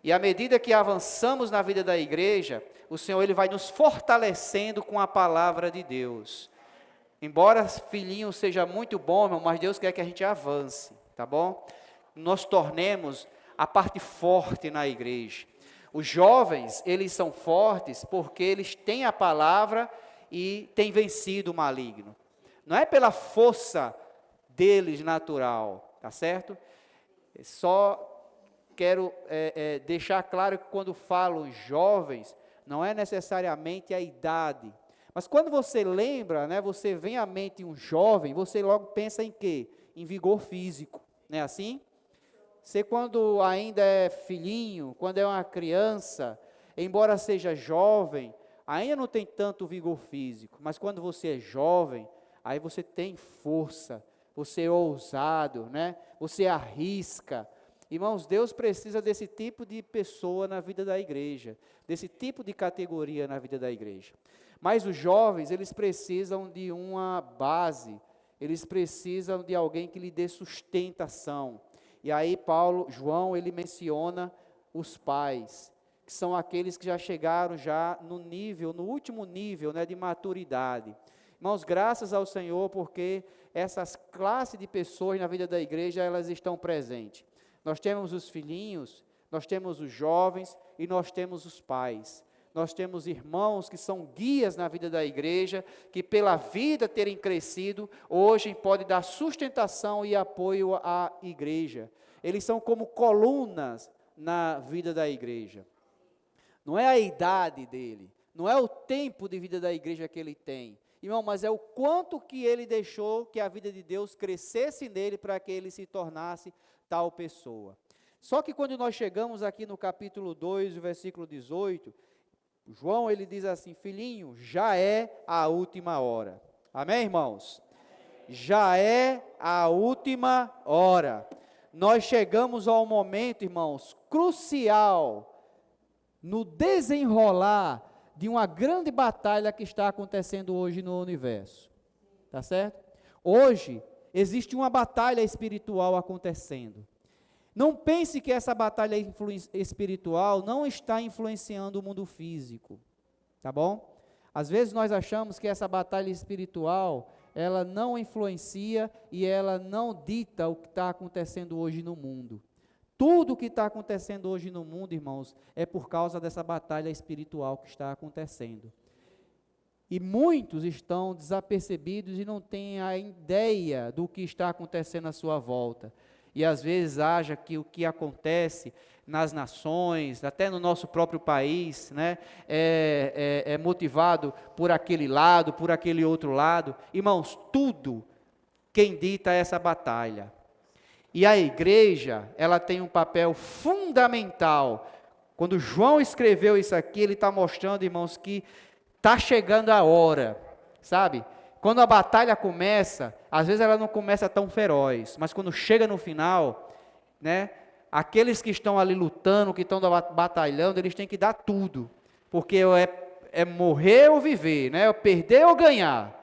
E à medida que avançamos na vida da igreja, o Senhor ele vai nos fortalecendo com a palavra de Deus. Embora filhinho seja muito bom, irmão, mas Deus quer que a gente avance, tá bom? Nós tornemos a parte forte na igreja. Os jovens, eles são fortes porque eles têm a palavra e têm vencido o maligno. Não é pela força deles natural, tá certo? Só quero deixar claro que quando falo jovens, não é necessariamente a idade. Mas quando você lembra, né, você vem à mente um jovem, você logo pensa em quê? Em vigor físico, não é assim? Você quando ainda é filhinho, quando é uma criança, embora seja jovem, ainda não tem tanto vigor físico, mas quando você é jovem, aí você tem força, você é ousado, né? Você arrisca. Irmãos, Deus precisa desse tipo de pessoa na vida da igreja, desse tipo de categoria na vida da igreja. Mas os jovens, eles precisam de uma base, eles precisam de alguém que lhe dê sustentação. E aí João, ele menciona os pais, que são aqueles que já chegaram no último nível, né, de maturidade. Irmãos, graças ao Senhor, porque essas classes de pessoas na vida da igreja, elas estão presentes. Nós temos os filhinhos, nós temos os jovens e nós temos os pais. Nós temos irmãos que são guias na vida da igreja, que pela vida terem crescido, hoje podem dar sustentação e apoio à igreja. Eles são como colunas na vida da igreja. Não é a idade dele, não é o tempo de vida da igreja que ele tem, irmão, mas é o quanto que ele deixou que a vida de Deus crescesse nele para que ele se tornasse tal pessoa. Só que quando nós chegamos aqui no capítulo 2, o versículo 18, João ele diz assim: filhinho, já é a última hora. Amém, irmãos? já é a última hora. Nós chegamos ao momento, irmãos, crucial no desenrolar de uma grande batalha que está acontecendo hoje no universo. Tá certo? Hoje existe uma batalha espiritual acontecendo. Não pense que essa batalha espiritual não está influenciando o mundo físico, tá bom? Às vezes nós achamos que essa batalha espiritual, ela não influencia e ela não dita o que está acontecendo hoje no mundo. Tudo o que está acontecendo hoje no mundo, irmãos, é por causa dessa batalha espiritual que está acontecendo. E muitos estão desapercebidos e não têm a ideia do que está acontecendo à sua volta. E às vezes acha que o que acontece nas nações, até no nosso próprio país, né, é motivado por aquele lado, por aquele outro lado. Irmãos, tudo quem dita essa batalha. E a igreja, ela tem um papel fundamental. Quando João escreveu isso aqui, ele está mostrando, irmãos, que está chegando a hora, sabe? Quando a batalha começa, às vezes ela não começa tão feroz, mas quando chega no final, né, aqueles que estão ali lutando, que estão batalhando, eles têm que dar tudo, porque é morrer ou viver, né, é perder ou ganhar.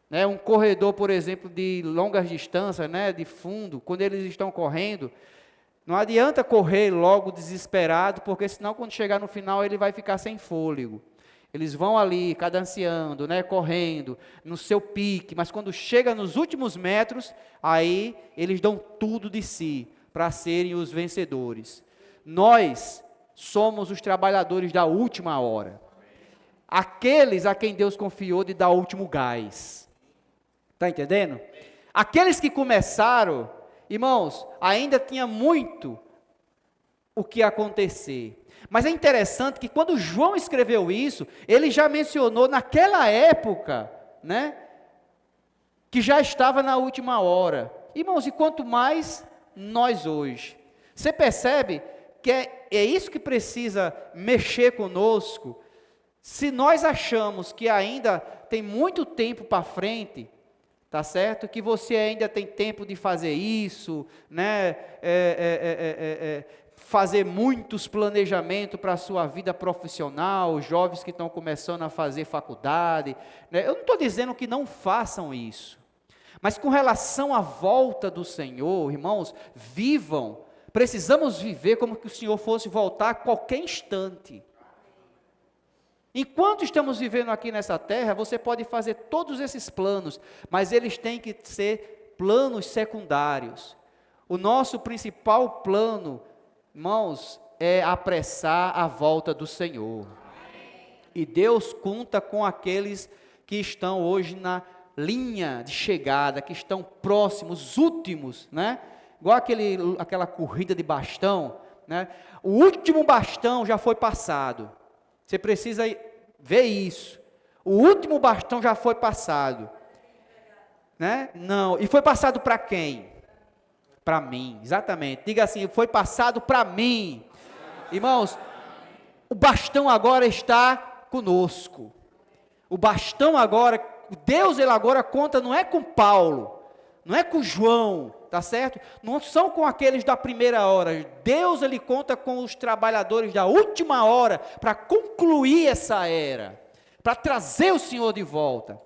Né, um corredor, por exemplo, de longas distâncias, né, de fundo, quando eles estão correndo, não adianta correr logo desesperado, porque senão quando chegar no final ele vai ficar sem fôlego. Eles vão ali, cadenciando, né, correndo, no seu pique, mas quando chega nos últimos metros, aí eles dão tudo de si, para serem os vencedores. Nós somos os trabalhadores da última hora. Aqueles a quem Deus confiou de dar o último gás. Está entendendo? Aqueles que começaram, irmãos, ainda tinha muito o que acontecer. Mas é interessante que quando João escreveu isso, ele já mencionou naquela época, né, que já estava na última hora. Irmãos, e quanto mais nós hoje. Você percebe que é isso que precisa mexer conosco? Se nós achamos que ainda tem muito tempo para frente, tá certo? Que você ainda tem tempo de fazer isso, né? Fazer muitos planejamentos para a sua vida profissional, os jovens que estão começando a fazer faculdade, né? Eu não estou dizendo que não façam isso, mas com relação à volta do Senhor, irmãos, vivam, precisamos viver como que o Senhor fosse voltar a qualquer instante. Enquanto estamos vivendo aqui nessa terra, você pode fazer todos esses planos, mas eles têm que ser planos secundários. O nosso principal plano, irmãos, é apressar a volta do Senhor. E Deus conta com aqueles que estão hoje na linha de chegada, que estão próximos, os últimos, né? Igual aquela corrida de bastão, né? O último bastão já foi passado. Você precisa ver isso. O último bastão já foi passado, né? Não. E foi passado para quem? Para mim, exatamente. Diga assim, foi passado para mim. Irmãos, o bastão agora está conosco. O bastão agora, Deus ele agora conta, não é com Paulo, não é com João, tá certo? Não são com aqueles da primeira hora. Deus ele conta com os trabalhadores da última hora para concluir essa era, para trazer o Senhor de volta.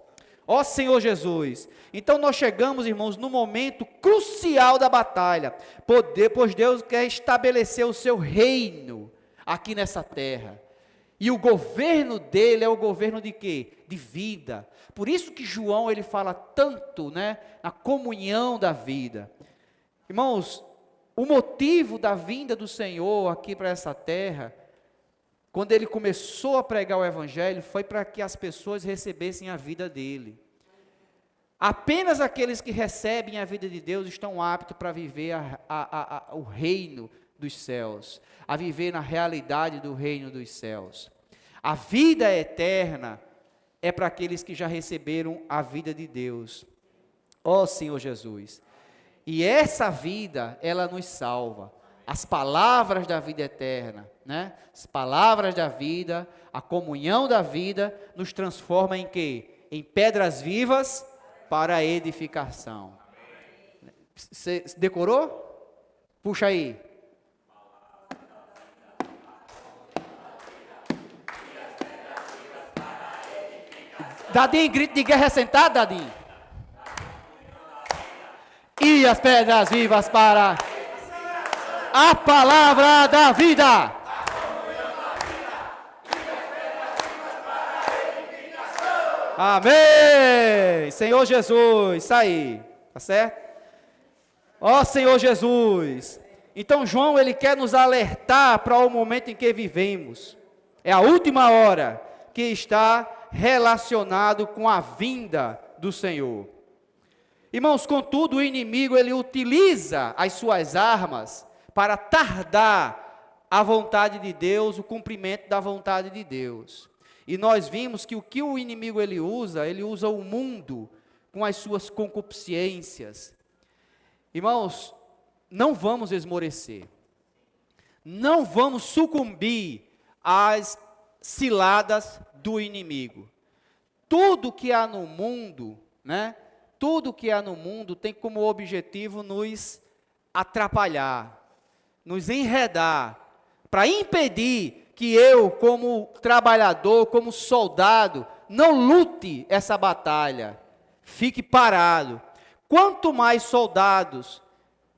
Ó Senhor Jesus, então nós chegamos, irmãos, no momento crucial da batalha, pois Deus quer estabelecer o seu reino aqui nessa terra, e o governo dele é o governo de quê? De vida. Por isso que João ele fala tanto, né, na comunhão da vida. Irmãos, o motivo da vinda do Senhor aqui para essa terra, quando ele começou a pregar o evangelho, foi para que as pessoas recebessem a vida dele. Apenas aqueles que recebem a vida de Deus estão aptos para viver o reino dos céus, a viver na realidade do reino dos céus. A vida eterna é para aqueles que já receberam a vida de Deus. Ó Senhor Jesus. E essa vida, ela nos salva. As palavras da vida eterna, né? As palavras da vida, a comunhão da vida, nos transforma em quê? Em pedras vivas para a edificação. Você decorou? Puxa aí. Dadinho, grito de guerra sentado, Dadinho. E as pedras vivas para a palavra da vida. Amém. Senhor Jesus, isso aí, tá certo? Ó Senhor Jesus. Então João, ele quer nos alertar para o momento em que vivemos. É a última hora que está relacionado com a vinda do Senhor. Irmãos, contudo, o inimigo, ele utiliza as suas armas para tardar a vontade de Deus, o cumprimento da vontade de Deus. E nós vimos que o inimigo ele usa o mundo com as suas concupiscências. Irmãos, não vamos esmorecer. Não vamos sucumbir às ciladas do inimigo. Tudo que há no mundo, né? Tudo que há no mundo tem como objetivo nos atrapalhar, nos enredar, para impedir que eu, como trabalhador, como soldado, não lute essa batalha, fique parado. Quanto mais soldados,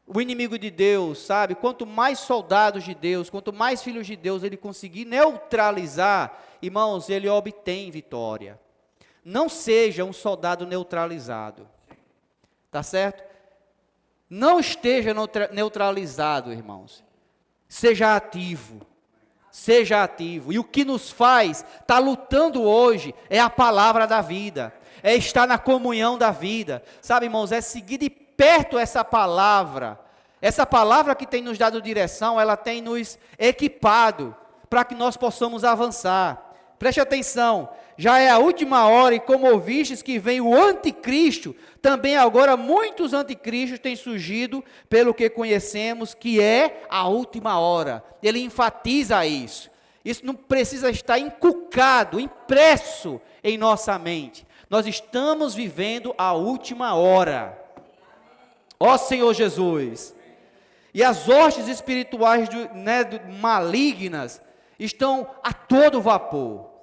o inimigo de Deus, sabe? Quanto mais soldados de Deus, quanto mais filhos de Deus ele conseguir neutralizar, irmãos, ele obtém vitória. Não seja um soldado neutralizado, tá certo? Não esteja neutralizado, irmãos. Seja ativo. Seja ativo. E o que nos faz estar lutando hoje é a palavra da vida. É estar na comunhão da vida. Sabe, irmãos, é seguir de perto essa palavra. Essa palavra que tem nos dado direção, ela tem nos equipado para que nós possamos avançar. Preste atenção, já é a última hora e como ouvistes que vem o anticristo, também agora muitos anticristos têm surgido pelo que conhecemos que é a última hora. Ele enfatiza isso. Isso não precisa estar inculcado, impresso em nossa mente. Nós estamos vivendo a última hora. Ó Senhor Jesus. E as hostes espirituais malignas estão a todo vapor.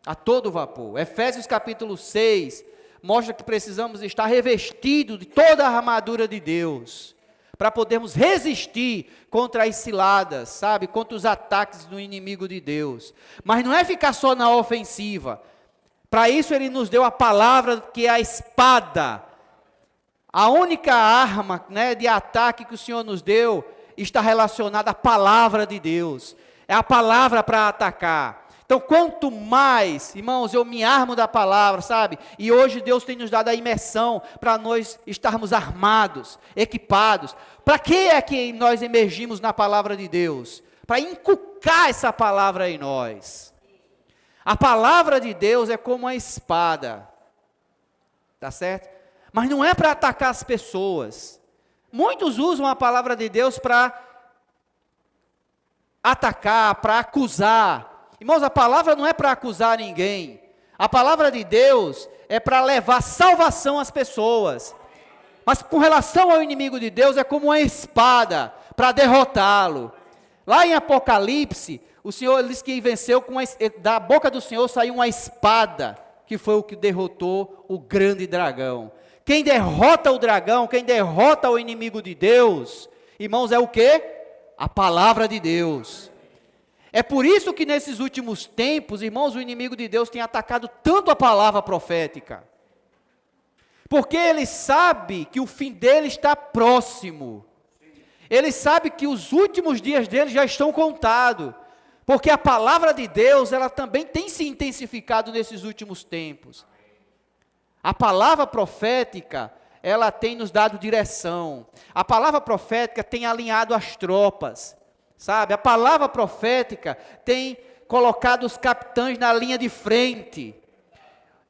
A todo vapor. Efésios capítulo 6 mostra que precisamos estar revestidos de toda a armadura de Deus, para podermos resistir contra as ciladas, sabe, contra os ataques do inimigo de Deus. Mas não é ficar só na ofensiva. Para isso ele nos deu a palavra que é a espada. A única arma, né, de ataque que o Senhor nos deu está relacionada à palavra de Deus. É a palavra para atacar. Então, quanto mais, irmãos, eu me armo da palavra, sabe? E hoje Deus tem nos dado a imersão para nós estarmos armados, equipados. Para que é que nós emergimos na palavra de Deus? Para inculcar essa palavra em nós. A palavra de Deus é como uma espada. Tá certo? Mas não é para atacar as pessoas. Muitos usam a palavra de Deus para atacar, para acusar. Irmãos, a palavra não é para acusar ninguém. A palavra de Deus é para levar salvação às pessoas. Mas com relação ao inimigo de Deus, é como uma espada para derrotá-lo. Lá em Apocalipse, o Senhor diz que venceu, da boca do Senhor saiu uma espada, que foi o que derrotou o grande dragão. Quem derrota o dragão, quem derrota o inimigo de Deus, irmãos, é o quê? A palavra de Deus. É por isso que nesses últimos tempos, irmãos, o inimigo de Deus tem atacado tanto a palavra profética. Porque ele sabe que o fim dele está próximo. Ele sabe que os últimos dias dele já estão contados. Porque a palavra de Deus, ela também tem se intensificado nesses últimos tempos. A palavra profética, ela tem nos dado direção. A palavra profética tem alinhado as tropas. Sabe, a palavra profética tem colocado os capitães na linha de frente,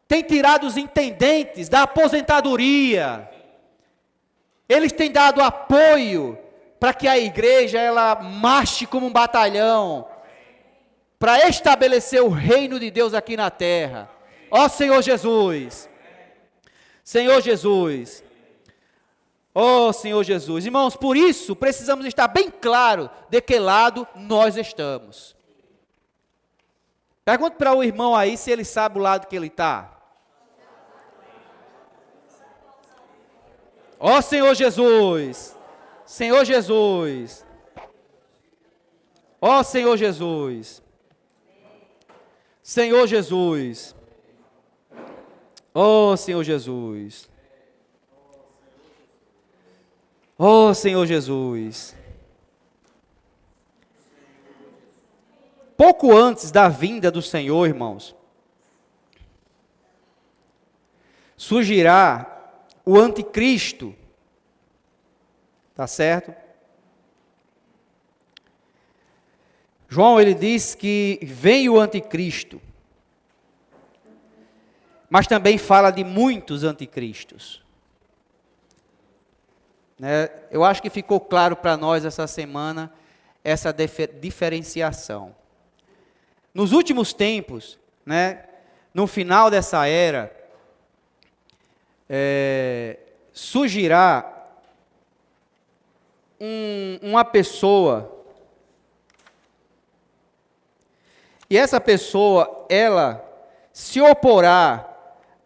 tem tirado os intendentes da aposentadoria, eles têm dado apoio para que a igreja ela marche como um batalhão, para estabelecer o reino de Deus aqui na terra. Ó Senhor Jesus, Senhor Jesus. Oh, Senhor Jesus. Irmãos, por isso precisamos estar bem claro de que lado nós estamos. Pergunte para o irmão aí se ele sabe o lado que ele está. Ó Senhor Jesus. Senhor Jesus. Ó Senhor Jesus. Senhor Jesus. Ó Senhor Jesus. Ó Senhor Jesus. Pouco antes da vinda do Senhor, irmãos, surgirá o anticristo, tá certo? João, ele diz que vem o anticristo, mas também fala de muitos anticristos. Né? Eu acho que ficou claro para nós essa semana essa diferenciação. Nos últimos tempos, né, no final dessa era, surgirá uma pessoa, e essa pessoa, ela se oporá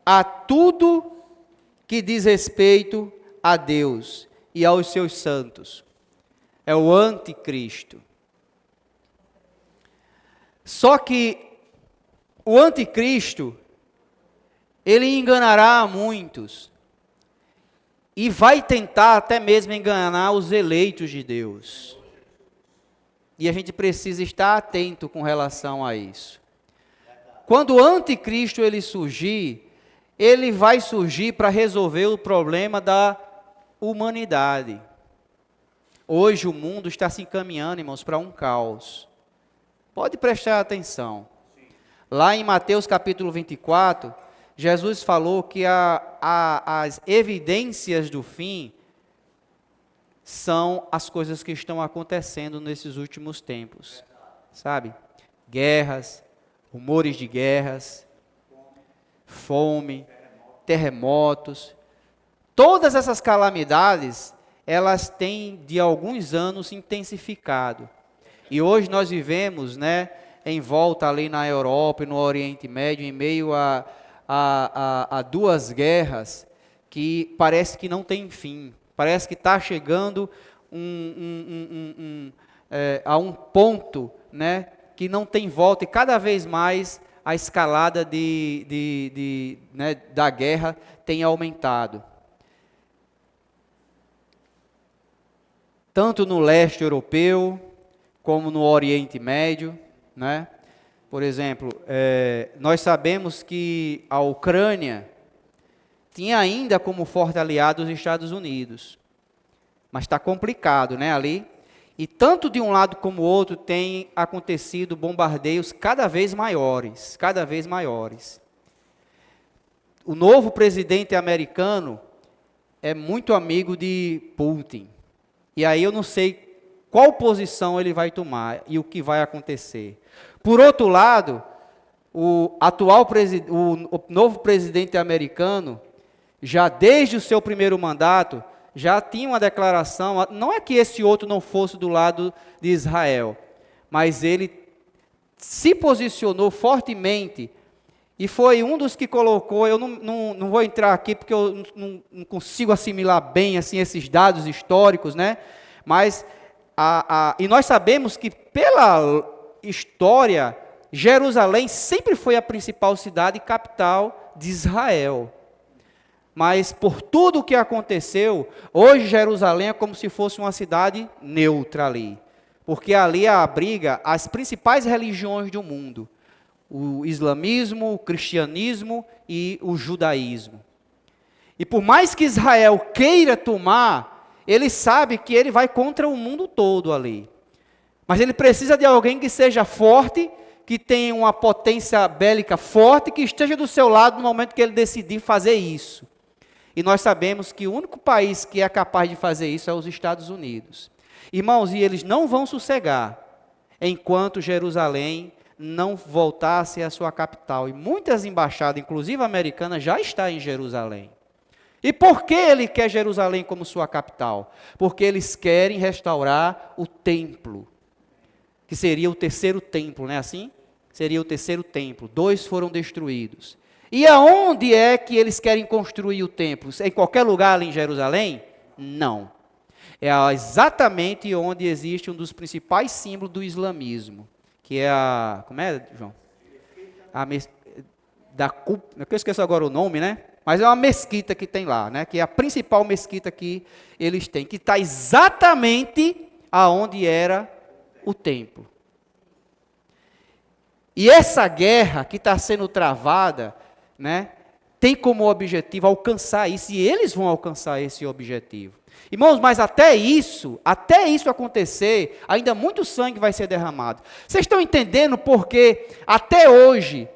a tudo que diz respeito a Deus e aos seus santos. É o anticristo. Só que o anticristo, ele enganará a muitos e vai tentar até mesmo enganar os eleitos de Deus. E a gente precisa estar atento com relação a isso. Quando o anticristo ele surgir, ele vai surgir para resolver o problema da humanidade. Hoje o mundo está se encaminhando, irmãos, para um caos. Pode prestar atenção. Lá em Mateus capítulo 24, Jesus falou que as evidências do fim são as coisas que estão acontecendo nesses últimos tempos. Sabe? Guerras, rumores de guerras, fome, terremotos. Todas essas calamidades, elas têm de alguns anos intensificado. E hoje nós vivemos, né, em volta ali na Europa e no Oriente Médio, em meio a duas guerras que parece que não tem fim. Parece que está chegando a um ponto, né, que não tem volta, e cada vez mais a escalada né, da guerra tem aumentado. Tanto no leste europeu, como no Oriente Médio, né? Por exemplo, nós sabemos que a Ucrânia tinha ainda como forte aliado os Estados Unidos, mas está complicado, né, ali. E tanto de um lado como o outro tem acontecido bombardeios cada vez maiores, cada vez maiores. O novo presidente americano é muito amigo de Putin, e aí eu não sei qual posição ele vai tomar e o que vai acontecer. Por outro lado, o novo presidente americano, já desde o seu primeiro mandato, já tinha uma declaração, não é que esse outro não fosse do lado de Israel, mas ele se posicionou fortemente e foi um dos que colocou, eu não vou entrar aqui porque eu não consigo assimilar bem assim, esses dados históricos, né? Mas e nós sabemos que pela história, Jerusalém sempre foi a principal cidade e capital de Israel. Mas por tudo o que aconteceu, hoje Jerusalém é como se fosse uma cidade neutra ali. Porque ali abriga as principais religiões do mundo. O islamismo, o cristianismo e o judaísmo. E por mais que Israel queira tomar, ele sabe que ele vai contra o mundo todo ali. Mas ele precisa de alguém que seja forte, que tenha uma potência bélica forte, que esteja do seu lado no momento que ele decidir fazer isso. E nós sabemos que o único país que é capaz de fazer isso é os Estados Unidos. Irmãos, e eles não vão sossegar enquanto Jerusalém não voltar a ser a sua capital. E muitas embaixadas, inclusive americanas, já estão em Jerusalém. E por que ele quer Jerusalém como sua capital? Porque eles querem restaurar o templo, que seria o terceiro templo, não é assim? Seria o terceiro templo. 2 foram destruídos. E aonde é que eles querem construir o templo? Em qualquer lugar ali em Jerusalém? Não. É exatamente onde existe um dos principais símbolos do islamismo, que é a... Como é, João? Eu esqueço agora o nome, né? Mas é uma mesquita que tem lá, né? Que é a principal mesquita que eles têm, que está exatamente aonde era o templo. E essa guerra que está sendo travada, né, tem como objetivo alcançar isso, e eles vão alcançar esse objetivo. Irmãos, mas até isso acontecer, ainda muito sangue vai ser derramado. Vocês estão entendendo porque até hoje,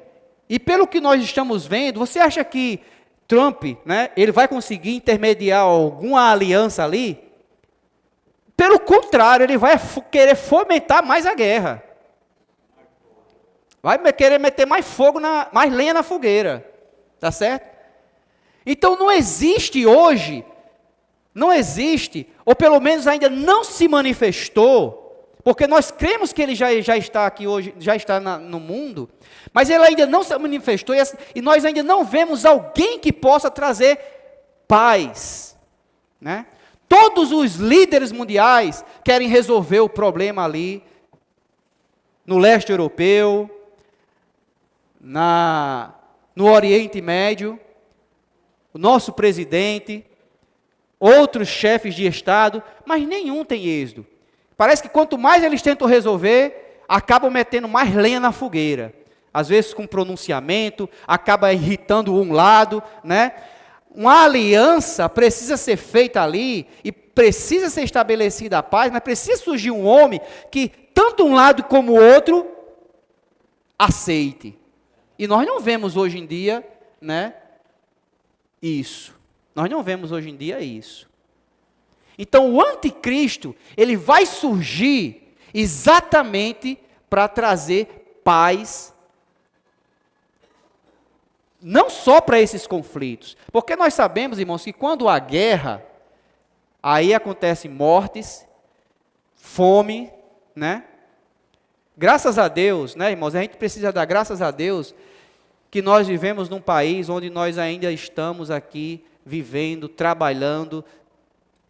e pelo que nós estamos vendo, você acha que Trump, né, ele vai conseguir intermediar alguma aliança ali? Pelo contrário, ele vai querer fomentar mais a guerra. Vai querer meter mais fogo, mais lenha na fogueira. Tá certo? Então não existe hoje, ou pelo menos ainda não se manifestou, porque nós cremos que ele já está aqui hoje, já está no mundo, mas ele ainda não se manifestou e nós ainda não vemos alguém que possa trazer paz, né? Todos os líderes mundiais querem resolver o problema ali, no leste europeu, no Oriente Médio, o nosso presidente, outros chefes de Estado, mas nenhum tem êxito. Parece que quanto mais eles tentam resolver, acabam metendo mais lenha na fogueira. Às vezes com pronunciamento, acaba irritando um lado, né? Uma aliança precisa ser feita ali, e precisa ser estabelecida a paz, mas precisa surgir um homem que, tanto um lado como o outro, aceite. E nós não vemos hoje em dia, né, isso. Nós não vemos hoje em dia isso. Então o anticristo, ele vai surgir exatamente para trazer paz, não só para esses conflitos. Porque nós sabemos, irmãos, que quando há guerra, aí acontecem mortes, fome, né? Graças a Deus, né, irmãos, a gente precisa dar graças a Deus que nós vivemos num país onde nós ainda estamos aqui vivendo, trabalhando,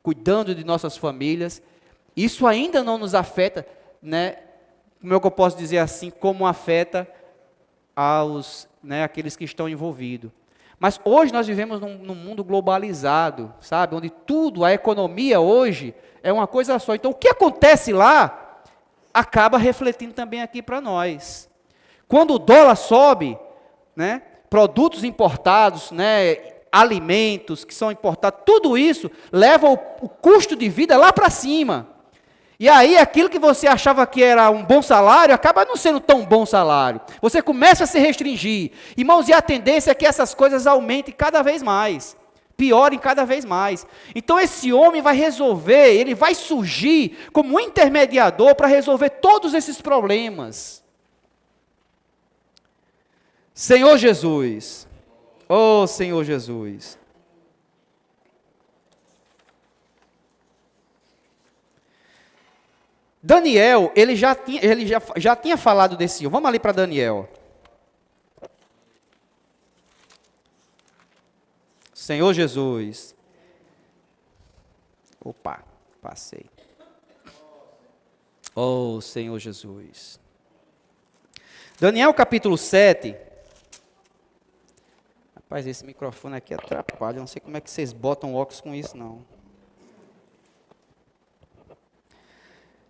cuidando de nossas famílias. Isso ainda não nos afeta, né, como é que eu posso dizer assim, como afeta aqueles que estão envolvidos. Mas hoje nós vivemos num mundo globalizado, sabe, onde tudo, a economia hoje é uma coisa só. Então o que acontece lá acaba refletindo também aqui para nós. Quando o dólar sobe, né, produtos importados, né, alimentos que são importados, tudo isso leva o custo de vida lá para cima. E aí aquilo que você achava que era um bom salário, acaba não sendo tão bom salário. Você começa a se restringir. Irmãos, e a tendência é que essas coisas aumentem cada vez mais, piorem cada vez mais. Então esse homem vai resolver, ele vai surgir como um intermediador para resolver todos esses problemas. Senhor Jesus, oh Senhor Jesus. Daniel, ele já tinha falado desse homem. Vamos ali para Daniel. Senhor Jesus. Opa, passei. Oh Senhor Jesus. Daniel capítulo 7. Rapaz, esse microfone aqui atrapalha. Eu não sei como é que vocês botam óculos com isso, não.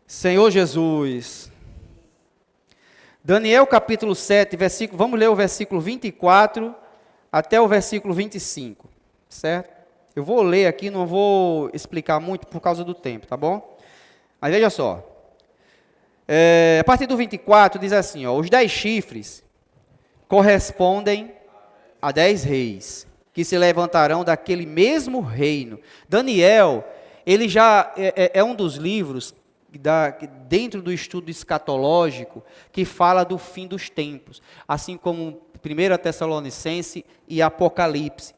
Senhor Jesus. Daniel capítulo 7, vamos ler o versículo 24 até o versículo 25, certo? Eu vou ler aqui, não vou explicar muito por causa do tempo, tá bom? Mas veja só. A partir do 24 diz assim, ó, os 10 chifres correspondem a 10 reis, que se levantarão daquele mesmo reino. Daniel, ele já é um dos livros dentro do estudo escatológico que fala do fim dos tempos, assim como 1 Tessalonicense e Apocalipse.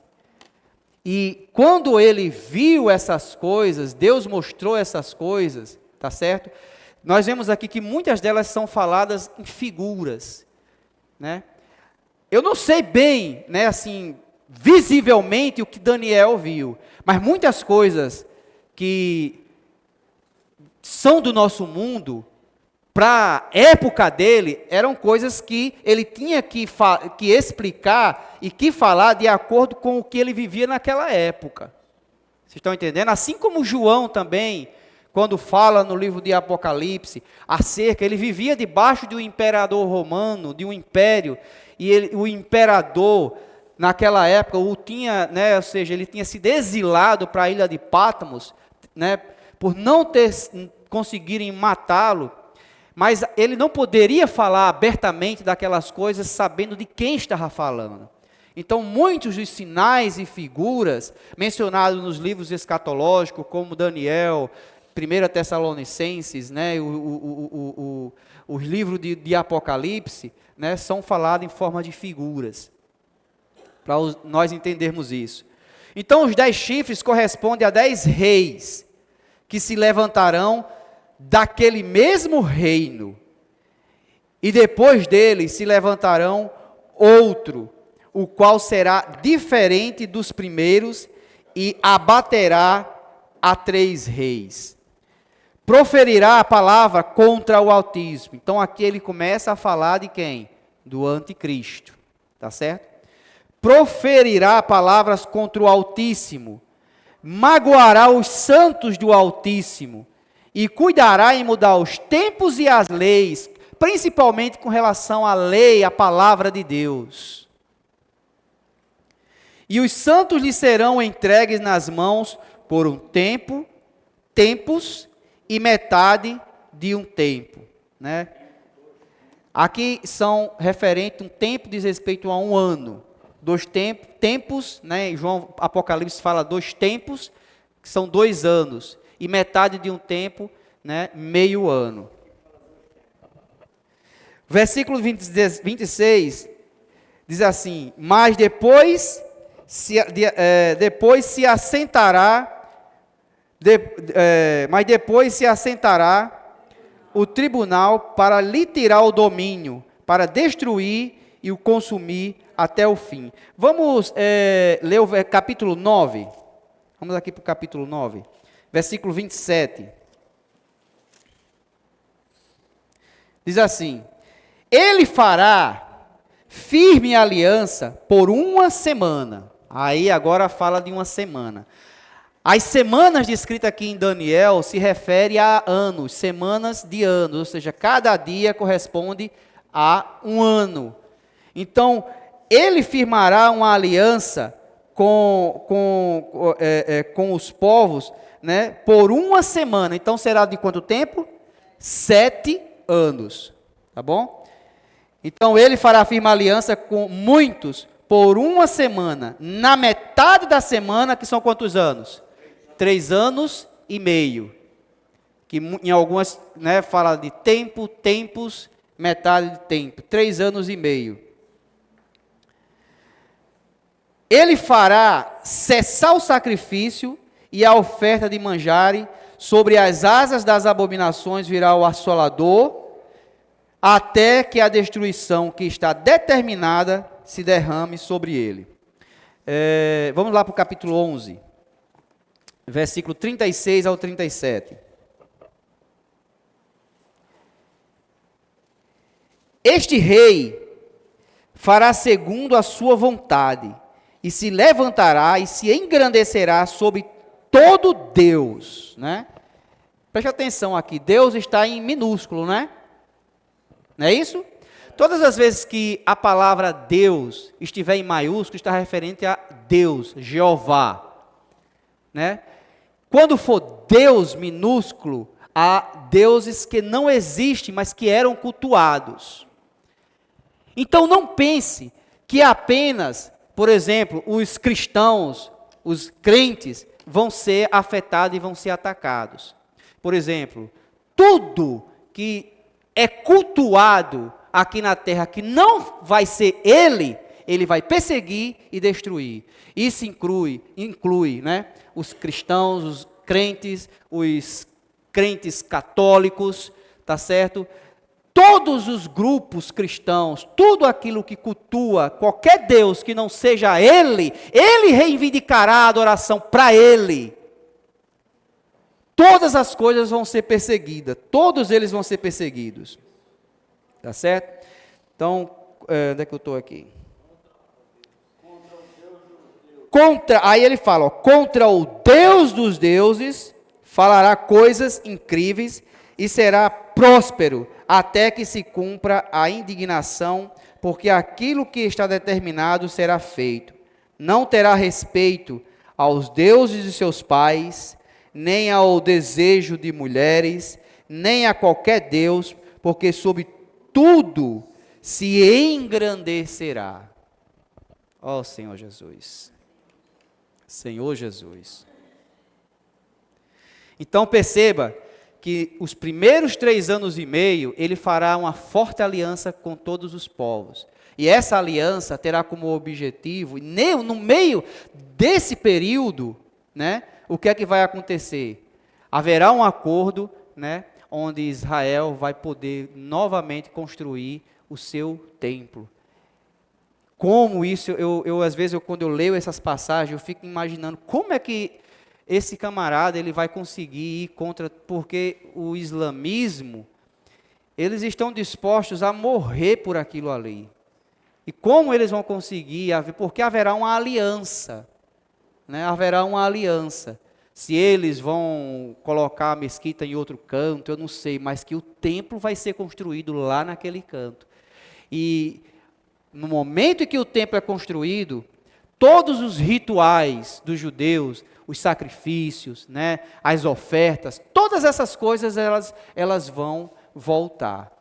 E quando ele viu essas coisas, Deus mostrou essas coisas, tá certo? Nós vemos aqui que muitas delas são faladas em figuras, né? Eu não sei bem, né, assim, visivelmente o que Daniel viu, mas muitas coisas que são do nosso mundo, para a época dele, eram coisas que ele tinha que explicar e que falar de acordo com o que ele vivia naquela época. Vocês estão entendendo? Assim como João também, quando fala no livro de Apocalipse, ele vivia debaixo de um imperador romano, de um império, e o imperador, naquela época, ou seja, ele tinha sido exilado para a ilha de Patmos, né, por não conseguirem matá-lo. Mas ele não poderia falar abertamente daquelas coisas sabendo de quem estava falando. Então, muitos dos sinais e figuras mencionados nos livros escatológicos, como Daniel, 1 Tessalonicenses, né, os livros de Apocalipse, né, são falados em forma de figuras, para nós entendermos isso. Então, os 10 chifres correspondem a 10 reis, que se levantarão daquele mesmo reino, e depois dele se levantarão outro, o qual será diferente dos primeiros, e abaterá a 3 reis. Proferirá a palavra contra o Altíssimo. Então aqui ele começa a falar de quem? Do anticristo, tá certo? Proferirá palavras contra o Altíssimo, magoará os santos do Altíssimo, e cuidará em mudar os tempos e as leis, principalmente com relação à lei, à palavra de Deus. E os santos lhe serão entregues nas mãos por um tempo, tempos e metade de um tempo, né? Aqui são referentes, um tempo diz respeito a um ano, 2 tempos, né? João Apocalipse fala 2 tempos, que são 2 anos. E metade de um tempo, né, meio ano. Versículo 26 diz assim: mas depois se assentará o tribunal para lhe tirar o domínio, para destruir e o consumir até o fim. Vamos ler o capítulo 9. Vamos aqui para o capítulo 9. Versículo 27. Diz assim: ele fará firme aliança por 1 semana. Aí agora fala de 1 semana. As semanas descritas aqui em Daniel se refere a anos, semanas de anos, ou seja, cada dia corresponde a um ano. Então, ele firmará uma aliança com os povos, né, por 1 semana. Então será de quanto tempo? 7 anos. Tá bom? Então ele fará firme aliança com muitos por 1 semana. Na metade da semana, que são quantos anos? 3 anos e meio. Que em algumas, né, fala de tempo, tempos, metade de tempo. 3 anos e meio. Ele fará cessar o sacrifício e a oferta de manjare, sobre as asas das abominações virá o assolador, até que a destruição que está determinada se derrame sobre ele. Vamos lá para o capítulo 11, versículo 36 ao 37. Este rei fará segundo a sua vontade, e se levantará e se engrandecerá sobre todo Deus, né? Preste atenção aqui, Deus está em minúsculo, né? Não é isso? Todas as vezes que a palavra Deus estiver em maiúsculo, está referente a Deus, Jeová, né? Quando for Deus minúsculo, há deuses que não existem, mas que eram cultuados. Então não pense que apenas, por exemplo, os cristãos, os crentes, vão ser afetados e vão ser atacados. Por exemplo, tudo que é cultuado aqui na terra, que não vai ser ele ele vai perseguir e destruir. Isso inclui, né, os cristãos, os crentes católicos, tá certo? Todos os grupos cristãos, tudo aquilo que cultua qualquer Deus que não seja Ele, Ele reivindicará a adoração para Ele. Todas as coisas vão ser perseguidas, todos eles vão ser perseguidos. Tá certo? Então, onde é que eu estou aqui? Aí ele fala, ó, contra o Deus dos deuses, falará coisas incríveis e será próspero, até que se cumpra a indignação, porque aquilo que está determinado será feito. Não terá respeito aos deuses de seus pais, nem ao desejo de mulheres, nem a qualquer Deus, porque sobre tudo se engrandecerá. Ó Senhor Jesus. Senhor Jesus. Então perceba que os primeiros 3 anos e meio, ele fará uma forte aliança com todos os povos. E essa aliança terá como objetivo, no meio desse período, né, o que é que vai acontecer? Haverá um acordo, né, onde Israel vai poder novamente construir o seu templo. Como isso, às vezes, quando eu leio essas passagens, eu fico imaginando como é que esse camarada ele vai conseguir ir contra, porque o islamismo, eles estão dispostos a morrer por aquilo ali. E como eles vão conseguir? Porque haverá uma aliança, né? Haverá uma aliança. Se eles vão colocar a mesquita em outro canto, eu não sei, mas que o templo vai ser construído lá naquele canto. E no momento em que o templo é construído, todos os rituais dos judeus, os sacrifícios, né, as ofertas, todas essas coisas elas vão voltar.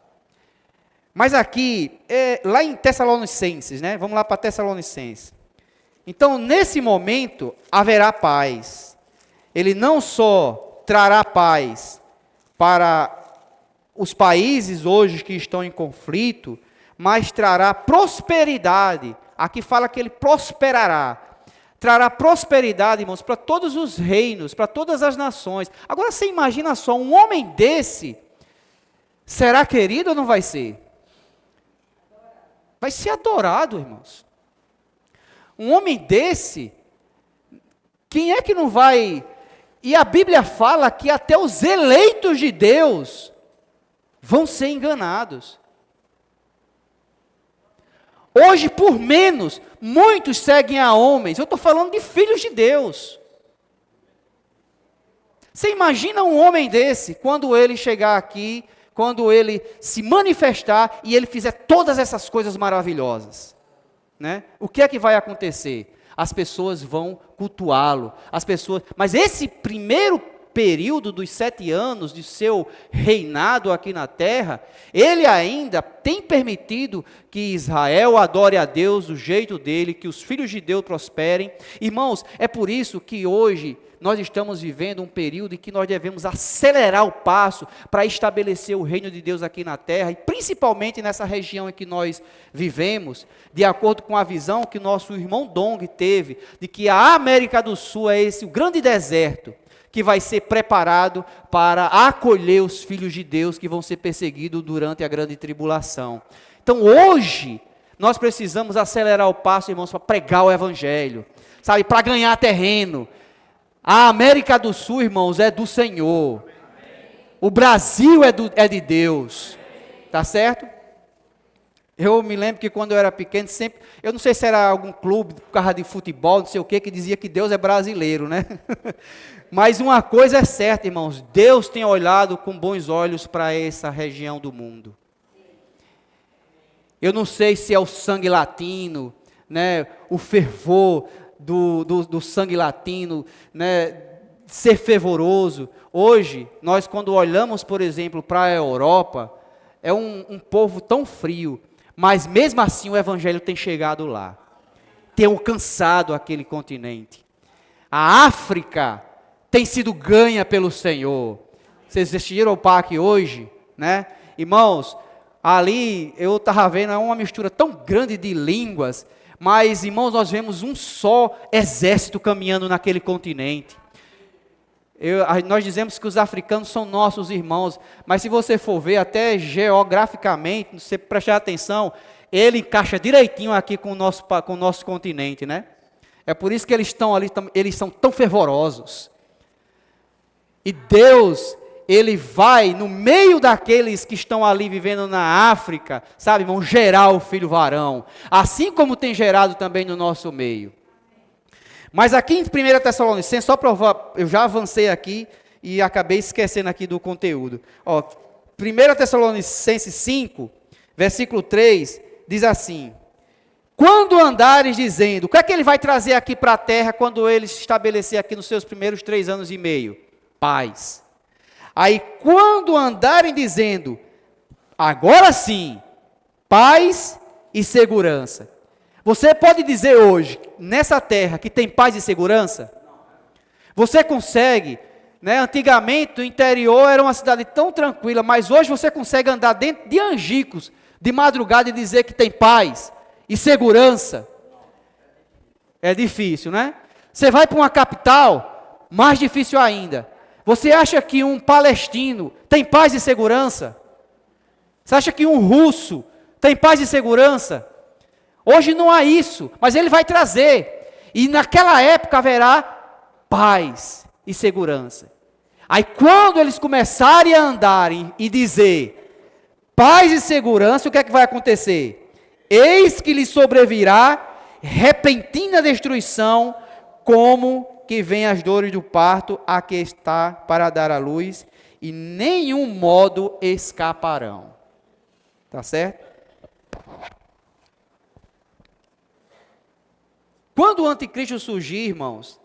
Mas aqui, lá em Tessalonicenses, né, vamos lá para Tessalonicenses. Então, nesse momento, haverá paz. Ele não só trará paz para os países hoje que estão em conflito, mas trará prosperidade. Aqui fala que ele prosperará. Trará prosperidade, irmãos, para todos os reinos, para todas as nações. Agora você imagina só, um homem desse, será querido ou não vai ser? Vai ser adorado, irmãos. Um homem desse, quem é que não vai... E a Bíblia fala que até os eleitos de Deus vão ser enganados. Hoje, por menos, muitos seguem a homens. Eu estou falando de filhos de Deus. Você imagina um homem desse, quando ele chegar aqui, quando ele se manifestar e ele fizer todas essas coisas maravilhosas, né? O que é que vai acontecer? As pessoas vão cultuá-lo. Mas esse primeiro período dos 7 anos de seu reinado aqui na terra, ele ainda tem permitido que Israel adore a Deus do jeito dele, que os filhos de Deus prosperem. Irmãos, é por isso que hoje nós estamos vivendo um período em que nós devemos acelerar o passo para estabelecer o reino de Deus aqui na terra, e principalmente nessa região em que nós vivemos, de acordo com a visão que nosso irmão Dong teve, de que a América do Sul é o grande deserto, que vai ser preparado para acolher os filhos de Deus que vão ser perseguidos durante a grande tribulação. Então hoje, nós precisamos acelerar o passo, irmãos, para pregar o evangelho, sabe, para ganhar terreno. A América do Sul, irmãos, é do Senhor. O Brasil é de Deus. Tá certo? Eu me lembro que quando eu era pequeno, sempre, eu não sei se era algum clube por causa de futebol, não sei o que dizia que Deus é brasileiro, né? Mas uma coisa é certa, irmãos, Deus tem olhado com bons olhos para essa região do mundo. Eu não sei se é o sangue latino, né, o fervor do sangue latino, né, ser fervoroso. Hoje, nós quando olhamos, por exemplo, para a Europa, é um povo tão frio, mas mesmo assim o evangelho tem chegado lá, tem alcançado aquele continente. A África tem sido ganha pelo Senhor. Vocês assistiram ao parque hoje, né? Irmãos, ali eu estava vendo uma mistura tão grande de línguas, Mas, irmãos, nós vemos um só exército caminhando naquele continente. Nós dizemos que os africanos são nossos irmãos, mas se você for ver até geograficamente, se você prestar atenção, ele encaixa direitinho aqui com o nosso continente, né? É por isso que eles estão ali, eles são tão fervorosos. E Deus, Ele vai no meio daqueles que estão ali vivendo na África, sabe, irmão, gerar o filho varão, assim como tem gerado também no nosso meio. Mas aqui em 1 Tessalonicenses, só provar, eu já avancei aqui e acabei esquecendo aqui do conteúdo. Ó, 1 Tessalonicenses 5, versículo 3, diz assim: quando andares dizendo, o que é que ele vai trazer aqui para a terra quando ele se estabelecer aqui nos seus primeiros 3 anos e meio? Paz. Aí quando andarem dizendo, agora sim, paz e segurança. Você pode dizer hoje, nessa terra, que tem paz e segurança? Você consegue, né? Antigamente o interior era uma cidade tão tranquila, mas hoje você consegue andar dentro de Angicos, de madrugada e dizer que tem paz e segurança? É difícil, né? Você vai para uma capital, mais difícil ainda. Você acha que um palestino tem paz e segurança? Você acha que um russo tem paz e segurança? Hoje não há isso, mas ele vai trazer. E naquela época haverá paz e segurança. Aí quando eles começarem a andarem e dizer paz e segurança, o que é que vai acontecer? Eis que lhes sobrevirá repentina destruição, como que vem as dores do parto, a que está para dar à luz, e nenhum modo escaparão. Tá certo? Quando o anticristo surgir, irmãos,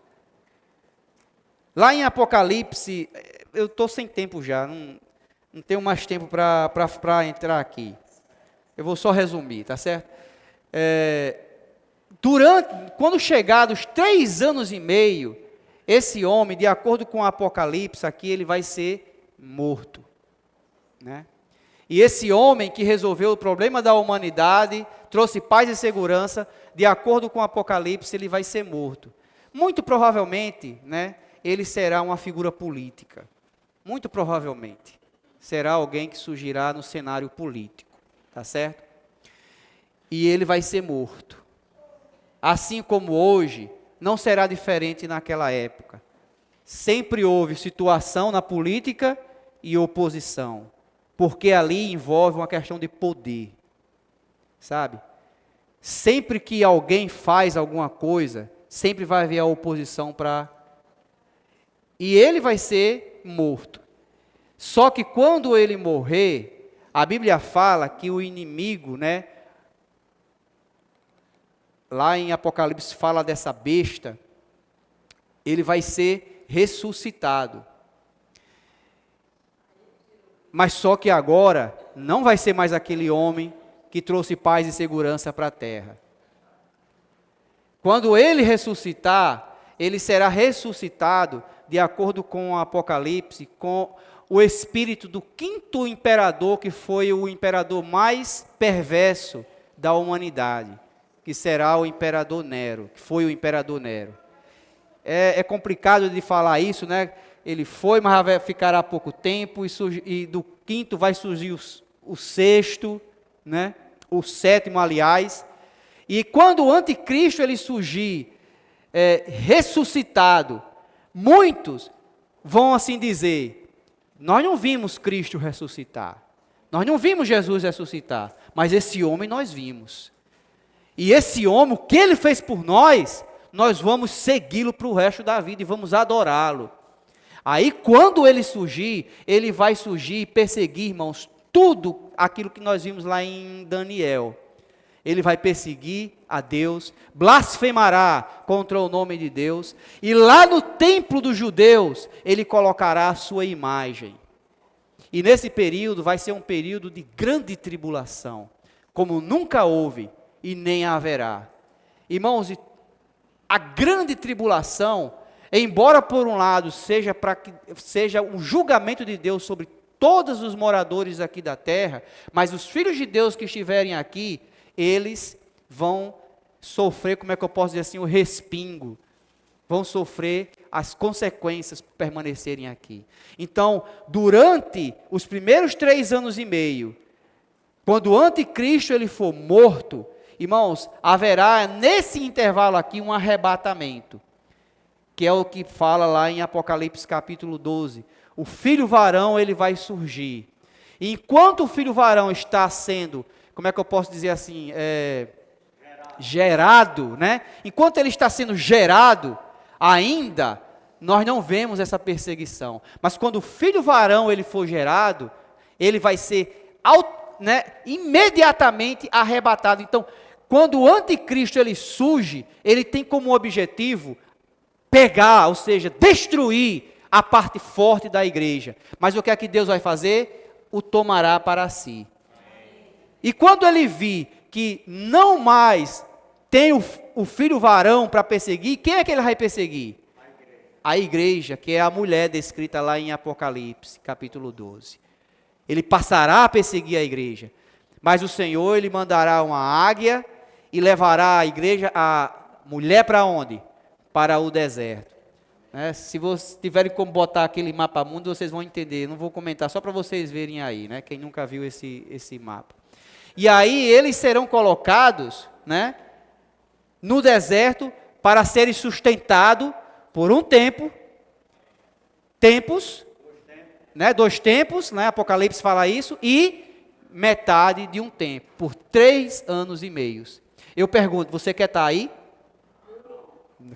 lá em Apocalipse, eu estou sem tempo já, não tenho mais tempo para entrar aqui. Eu vou só resumir, tá certo? Quando chegar dos 3 anos e meio, esse homem, de acordo com o Apocalipse, aqui ele vai ser morto, né? E esse homem que resolveu o problema da humanidade, trouxe paz e segurança, de acordo com o Apocalipse, ele vai ser morto. Muito provavelmente, né, ele será uma figura política. Muito provavelmente. Será alguém que surgirá no cenário político. Tá certo? E ele vai ser morto. Assim como hoje, não será diferente naquela época. Sempre houve situação na política e oposição. Porque ali envolve uma questão de poder. Sabe? Sempre que alguém faz alguma coisa, sempre vai haver a oposição para... E ele vai ser morto. Só que quando ele morrer, a Bíblia fala que o inimigo, né? Lá em Apocalipse fala dessa besta, ele vai ser ressuscitado. Mas só que agora não vai ser mais aquele homem que trouxe paz e segurança para a terra. Quando ele ressuscitar, ele será ressuscitado, de acordo com o Apocalipse, com o espírito do 5º imperador, que foi o imperador mais perverso da humanidade, que será o imperador Nero, que foi o imperador Nero. É complicado de falar isso, né? Ele foi, mas vai ficar há pouco tempo, e do 5º vai surgir o 6º, né? O 7º, aliás. E quando o anticristo ele surgir, ressuscitado, muitos vão assim dizer, nós não vimos Cristo ressuscitar, nós não vimos Jesus ressuscitar, mas esse homem nós vimos. E esse homem, o que ele fez por nós, nós vamos segui-lo para o resto da vida e vamos adorá-lo. Aí quando ele surgir, ele vai surgir e perseguir, irmãos, tudo aquilo que nós vimos lá em Daniel. Ele vai perseguir a Deus, blasfemará contra o nome de Deus, e lá no templo dos judeus, ele colocará a sua imagem. E nesse período vai ser um período de grande tribulação, como nunca houve e nem haverá. Irmãos, a grande tribulação, embora por um lado seja um julgamento de Deus sobre todos os moradores aqui da terra, mas os filhos de Deus que estiverem aqui, eles vão sofrer, como é que eu posso dizer assim, o respingo. Vão sofrer as consequências por permanecerem aqui. Então, durante os primeiros 3 anos e meio, quando o anticristo ele for morto, irmãos, haverá nesse intervalo aqui um arrebatamento, que é o que fala lá em Apocalipse capítulo 12. O filho varão ele vai surgir. E enquanto o filho varão está sendo, como é que eu posso dizer assim, gerado, né? Enquanto ele está sendo gerado, ainda nós não vemos essa perseguição. Mas quando o filho varão ele for gerado, ele vai ser imediatamente arrebatado. Então, quando o anticristo ele surge, ele tem como objetivo pegar, ou seja, destruir a parte forte da igreja. Mas o que é que Deus vai fazer? O tomará para si. E quando ele vir que não mais tem o filho varão para perseguir, quem é que ele vai perseguir? A igreja, que é a mulher descrita lá em Apocalipse, capítulo 12. Ele passará a perseguir a igreja. Mas o Senhor, ele mandará uma águia e levará a igreja, a mulher para onde? Para o deserto. Se vocês tiverem como botar aquele mapa mundo, vocês vão entender. Não vou comentar, só para vocês verem aí, né? Quem nunca viu esse mapa. E aí eles serão colocados, né, no deserto para serem sustentados por um tempo, né, 2 tempos, né, Apocalipse fala isso, e metade de um tempo, por 3 anos e meio. Eu pergunto, você quer estar aí?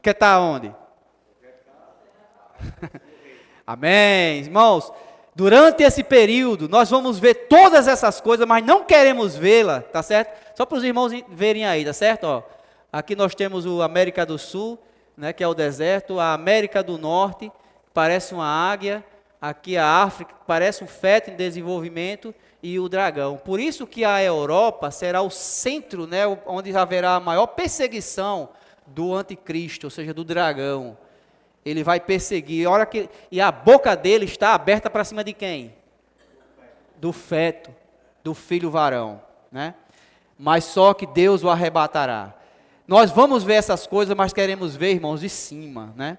Quer estar onde? Amém, irmãos. Durante esse período, nós vamos ver todas essas coisas, mas não queremos vê-la, tá certo? Só para os irmãos verem aí, tá certo? Ó, aqui nós temos a América do Sul, né, que é o deserto, a América do Norte, parece uma águia, aqui a África, parece um feto em desenvolvimento, e o dragão. Por isso que a Europa será o centro, né, onde haverá a maior perseguição do anticristo, ou seja, do dragão. Ele vai perseguir, e a boca dele está aberta para cima de quem? Do feto, do filho varão, né? Mas só que Deus o arrebatará. Nós vamos ver essas coisas, mas queremos ver, irmãos, de cima, né?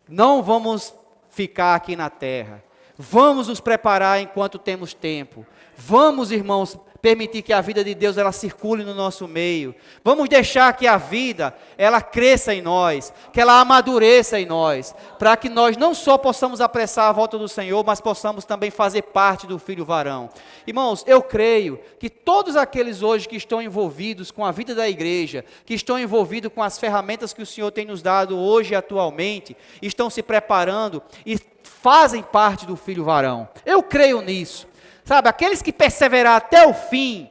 Não vamos ficar aqui na terra. Vamos nos preparar enquanto temos tempo. Vamos, irmãos, permitir que a vida de Deus ela circule no nosso meio. Vamos deixar que a vida ela cresça em nós, que ela amadureça em nós, para que nós não só possamos apressar a volta do Senhor, mas possamos também fazer parte do filho varão. Irmãos, eu creio que todos aqueles hoje que estão envolvidos com a vida da igreja, que estão envolvidos com as ferramentas que o Senhor tem nos dado hoje atualmente, estão se preparando e fazem parte do filho varão. Eu creio nisso. Sabe, aqueles que perseverar até o fim,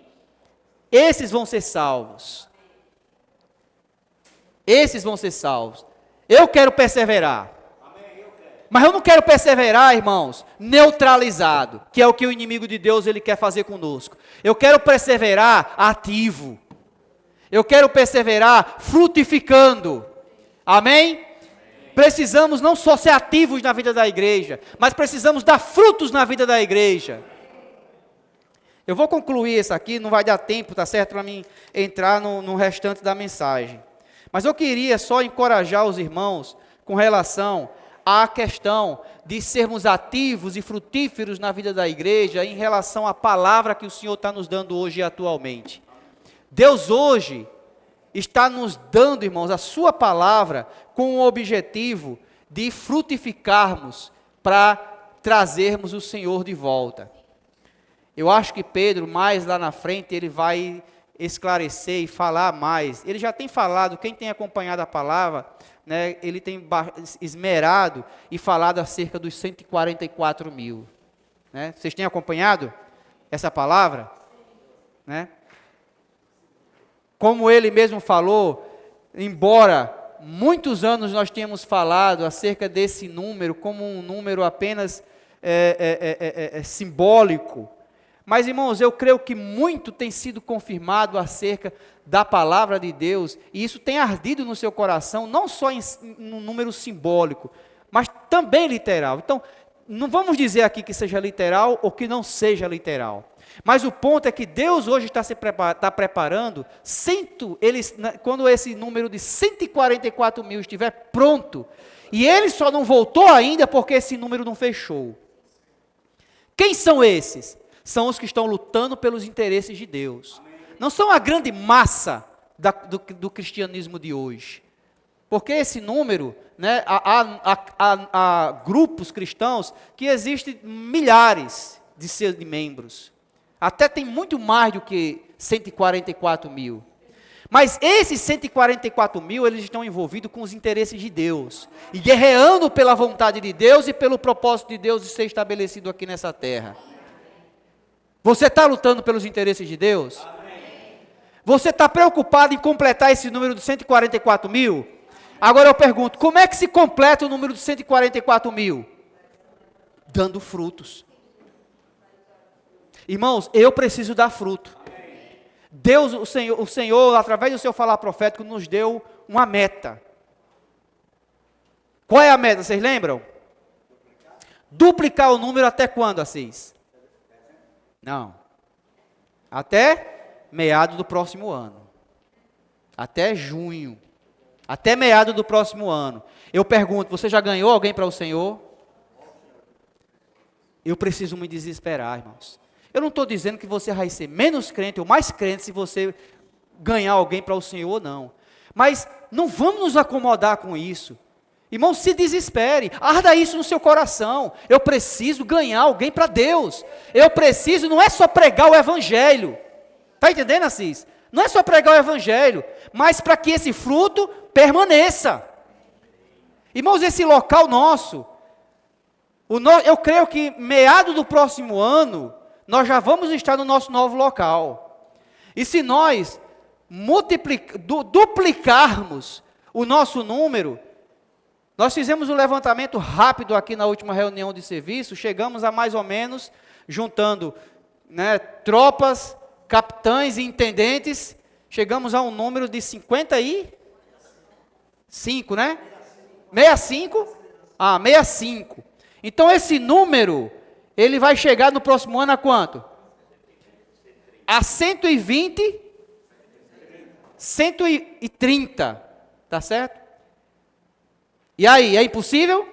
esses vão ser salvos. Esses vão ser salvos. Eu quero perseverar. Mas eu não quero perseverar, irmãos, neutralizado, que é o que o inimigo de Deus ele quer fazer conosco. Eu quero perseverar ativo. Eu quero perseverar frutificando. Amém? Precisamos não só ser ativos na vida da igreja, mas precisamos dar frutos na vida da igreja. Eu vou concluir isso aqui, não vai dar tempo, tá certo, para mim entrar no restante da mensagem. Mas eu queria só encorajar os irmãos com relação à questão de sermos ativos e frutíferos na vida da igreja em relação à palavra que o Senhor está nos dando hoje e atualmente. Deus hoje está nos dando, irmãos, a sua palavra com o objetivo de frutificarmos para trazermos o Senhor de volta. Eu acho que Pedro, mais lá na frente, ele vai esclarecer e falar mais. Ele já tem falado, quem tem acompanhado a palavra, né, ele tem esmerado e falado acerca dos 144 mil. Né? Vocês têm acompanhado essa palavra? Né? Como ele mesmo falou, embora muitos anos nós tenhamos falado acerca desse número como um número apenas simbólico, mas, irmãos, eu creio que muito tem sido confirmado acerca da palavra de Deus, e isso tem ardido no seu coração, não só em um número simbólico, mas também literal. Então, não vamos dizer aqui que seja literal ou que não seja literal. Mas o ponto é que Deus hoje está preparando, quando esse número de 144 mil estiver pronto, e ele só não voltou ainda porque esse número não fechou. Quem são esses? São os que estão lutando pelos interesses de Deus. Não são a grande massa do cristianismo de hoje. Porque esse número, né, há grupos cristãos que existem milhares de membros. Até tem muito mais do que 144 mil. Mas esses 144 mil, eles estão envolvidos com os interesses de Deus. E guerreando pela vontade de Deus e pelo propósito de Deus de ser estabelecido aqui nessa terra. Você está lutando pelos interesses de Deus? Você está preocupado em completar esse número de 144 mil? Agora eu pergunto, como é que se completa o número de 144 mil? Dando frutos. Irmãos, eu preciso dar fruto. Deus, o Senhor, através do seu falar profético, nos deu uma meta. Qual é a meta, vocês lembram? Duplicar o número até quando, Assis? Não. Até meados do próximo ano. Até junho. Até meados do próximo ano. Eu pergunto, você já ganhou alguém para o Senhor? Eu preciso me desesperar, irmãos. Eu não estou dizendo que você vai ser menos crente ou mais crente se você ganhar alguém para o Senhor, não. Mas não vamos nos acomodar com isso. Irmão, se desespere, arda isso no seu coração. Eu preciso ganhar alguém para Deus. Eu preciso, não é só pregar o Evangelho. Está entendendo, Assis? Não é só pregar o Evangelho, mas para que esse fruto permaneça. Irmãos, esse local nosso, eu creio que meado do próximo ano, nós já vamos estar no nosso novo local. E se nós duplicarmos o nosso número, nós fizemos um levantamento rápido aqui na última reunião de serviço, chegamos a mais ou menos, juntando, né, tropas, capitães e intendentes, chegamos a um número de 55, né? 65? 65. Então esse número, ele vai chegar no próximo ano a quanto? A 120, 130, tá certo? E aí, é impossível?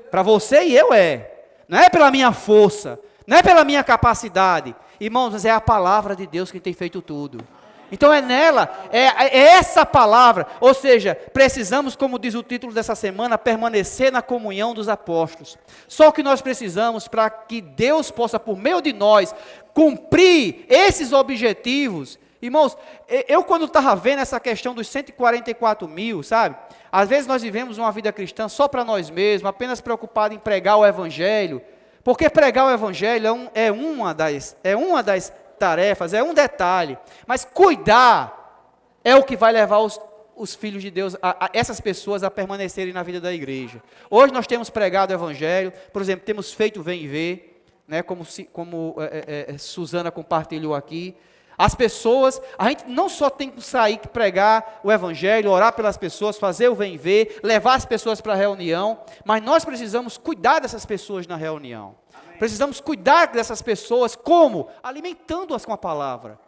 Para você e eu é. Não é pela minha força, não é pela minha capacidade. Irmãos, mas é a palavra de Deus que tem feito tudo. Então é nela, é essa palavra. Ou seja, precisamos, como diz o título dessa semana, permanecer na comunhão dos apóstolos. Só o que nós precisamos para que Deus possa, por meio de nós, cumprir esses objetivos. Irmãos, eu quando estava vendo essa questão dos 144 mil, sabe? Às vezes nós vivemos uma vida cristã só para nós mesmos, apenas preocupados em pregar o Evangelho. Porque pregar o Evangelho é uma das tarefas, é um detalhe. Mas cuidar é o que vai levar os filhos de Deus, essas pessoas a permanecerem na vida da igreja. Hoje nós temos pregado o Evangelho, por exemplo, temos feito Vem e Vê, né, como Suzana compartilhou aqui. As pessoas, a gente não só tem que sair, pregar o Evangelho, orar pelas pessoas, fazer o Vem e Vê, levar as pessoas para a reunião, mas nós precisamos cuidar dessas pessoas na reunião. Amém. Precisamos cuidar dessas pessoas, como? Alimentando-as com a palavra.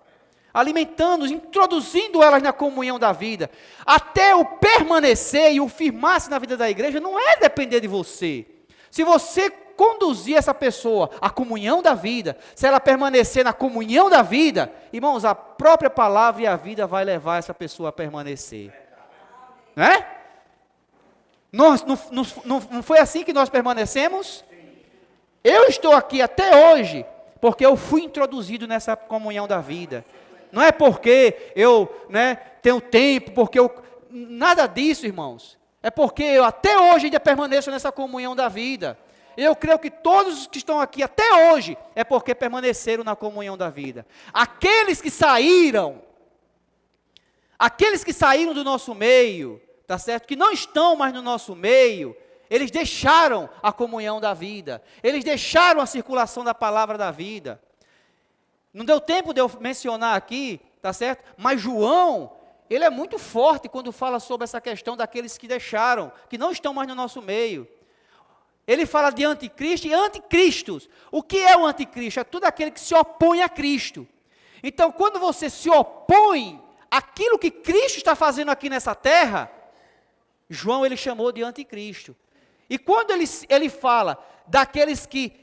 Alimentando-as, introduzindo elas na comunhão da vida. Até o permanecer e o firmar-se na vida da igreja não é depender de você. Se você conduzir essa pessoa à comunhão da vida, se ela permanecer na comunhão da vida, irmãos, a própria palavra e a vida vai levar essa pessoa a permanecer. Não é? Não foi assim que nós permanecemos? Eu estou aqui até hoje, porque eu fui introduzido nessa comunhão da vida. Não é porque eu, né, tenho tempo, porque eu... Nada disso, irmãos. É porque eu até hoje ainda permaneço nessa comunhão da vida. Eu creio que todos os que estão aqui até hoje é porque permaneceram na comunhão da vida. Aqueles que saíram do nosso meio, tá certo? Que não estão mais no nosso meio, eles deixaram a comunhão da vida. Eles deixaram a circulação da palavra da vida. Não deu tempo de eu mencionar aqui, tá certo? Mas João, ele é muito forte quando fala sobre essa questão daqueles que deixaram, que não estão mais no nosso meio. Ele fala de anticristo e anticristos. O que é o anticristo? É tudo aquele que se opõe a Cristo. Então, quando você se opõe àquilo que Cristo está fazendo aqui nessa terra, João ele chamou de anticristo. E quando ele fala daqueles que,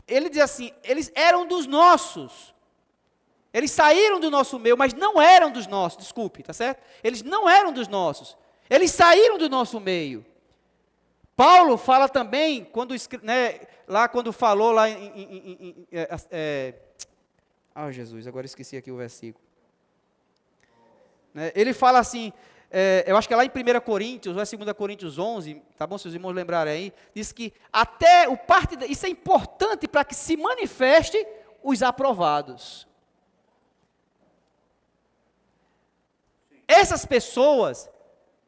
ele diz assim, eles eram dos nossos. Eles saíram do nosso meio, mas não eram dos nossos, desculpe, tá certo? Eles não eram dos nossos. Eles saíram do nosso meio. Paulo fala também, quando falou lá Jesus, agora esqueci aqui o versículo. Ele fala assim, eu acho que é lá em 1 Coríntios, ou é 2 Coríntios 11, tá bom, se os irmãos lembrarem aí, diz que até isso é importante para que se manifeste os aprovados. Essas pessoas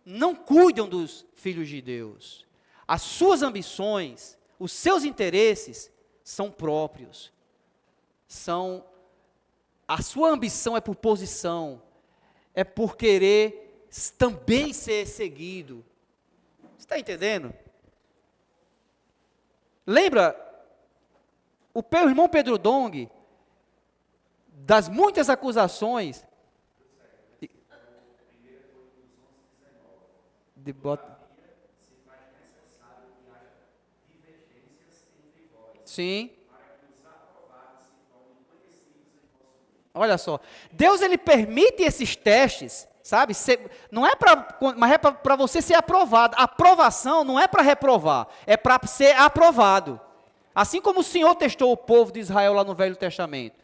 não cuidam dos filhos de Deus. As suas ambições, os seus interesses são próprios. A sua ambição é por posição, é por querer também ser seguido. Você está entendendo? Lembra, o irmão Pedro Dong, das muitas acusações, sim. Olha só, Deus ele permite esses testes, sabe? Não é mas é para você ser aprovado. A aprovação não é para reprovar, é para ser aprovado. Assim como o Senhor testou o povo de Israel lá no Velho Testamento.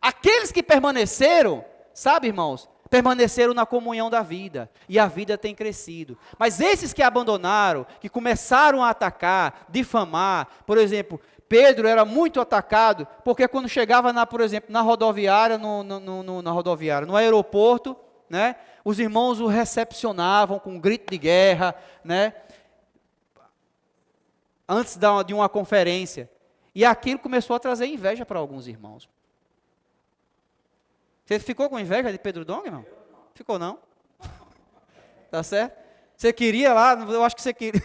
Aqueles que permaneceram, sabe, irmãos? Permaneceram na comunhão da vida, e a vida tem crescido. Mas esses que abandonaram, que começaram a atacar, difamar, por exemplo, Pedro era muito atacado, porque quando chegava, por exemplo, na rodoviária, no aeroporto, né, os irmãos o recepcionavam com um grito de guerra, né, antes de uma conferência. E aquilo começou a trazer inveja para alguns irmãos. Você ficou com inveja de Pedro Dong, irmão? Ficou não? Tá certo? Você queria lá? Eu acho que você queria.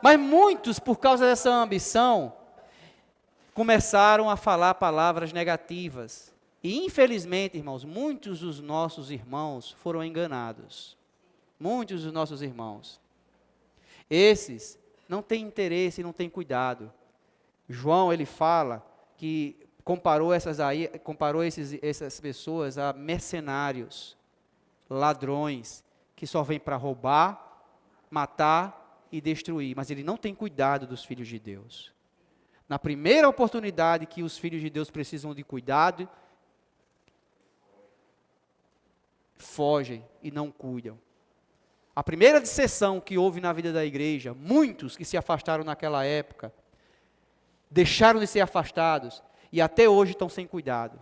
Mas muitos, por causa dessa ambição, começaram a falar palavras negativas. E infelizmente, irmãos, muitos dos nossos irmãos foram enganados. Muitos dos nossos irmãos. Esses não têm interesse, não têm cuidado. João, ele fala que comparou essas pessoas a mercenários, ladrões, que só vêm para roubar, matar e destruir, mas ele não tem cuidado dos filhos de Deus. Na primeira oportunidade que os filhos de Deus precisam de cuidado, fogem e não cuidam. A primeira dissensão que houve na vida da igreja, muitos que se afastaram naquela época, deixaram de ser afastados, e até hoje estão sem cuidado.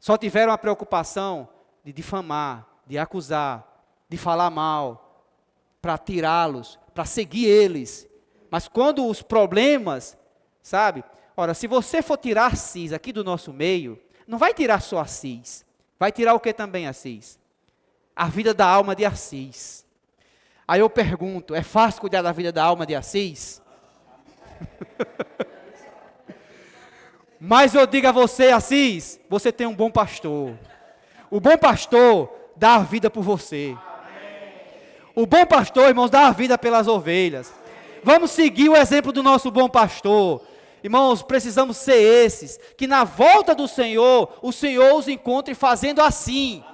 Só tiveram a preocupação de difamar, de acusar, de falar mal, para tirá-los, para seguir eles. Mas quando os problemas, sabe? Ora, se você for tirar Assis aqui do nosso meio, não vai tirar só Assis. Vai tirar o que também Assis? A vida da alma de Assis. Aí eu pergunto, é fácil cuidar da vida da alma de Assis? Mas eu digo a você, Assis, você tem um bom pastor. O bom pastor dá a vida por você. O bom pastor, irmãos, dá a vida pelas ovelhas. Vamos seguir o exemplo do nosso bom pastor. Irmãos, precisamos ser esses, que na volta do Senhor, o Senhor os encontre fazendo assim.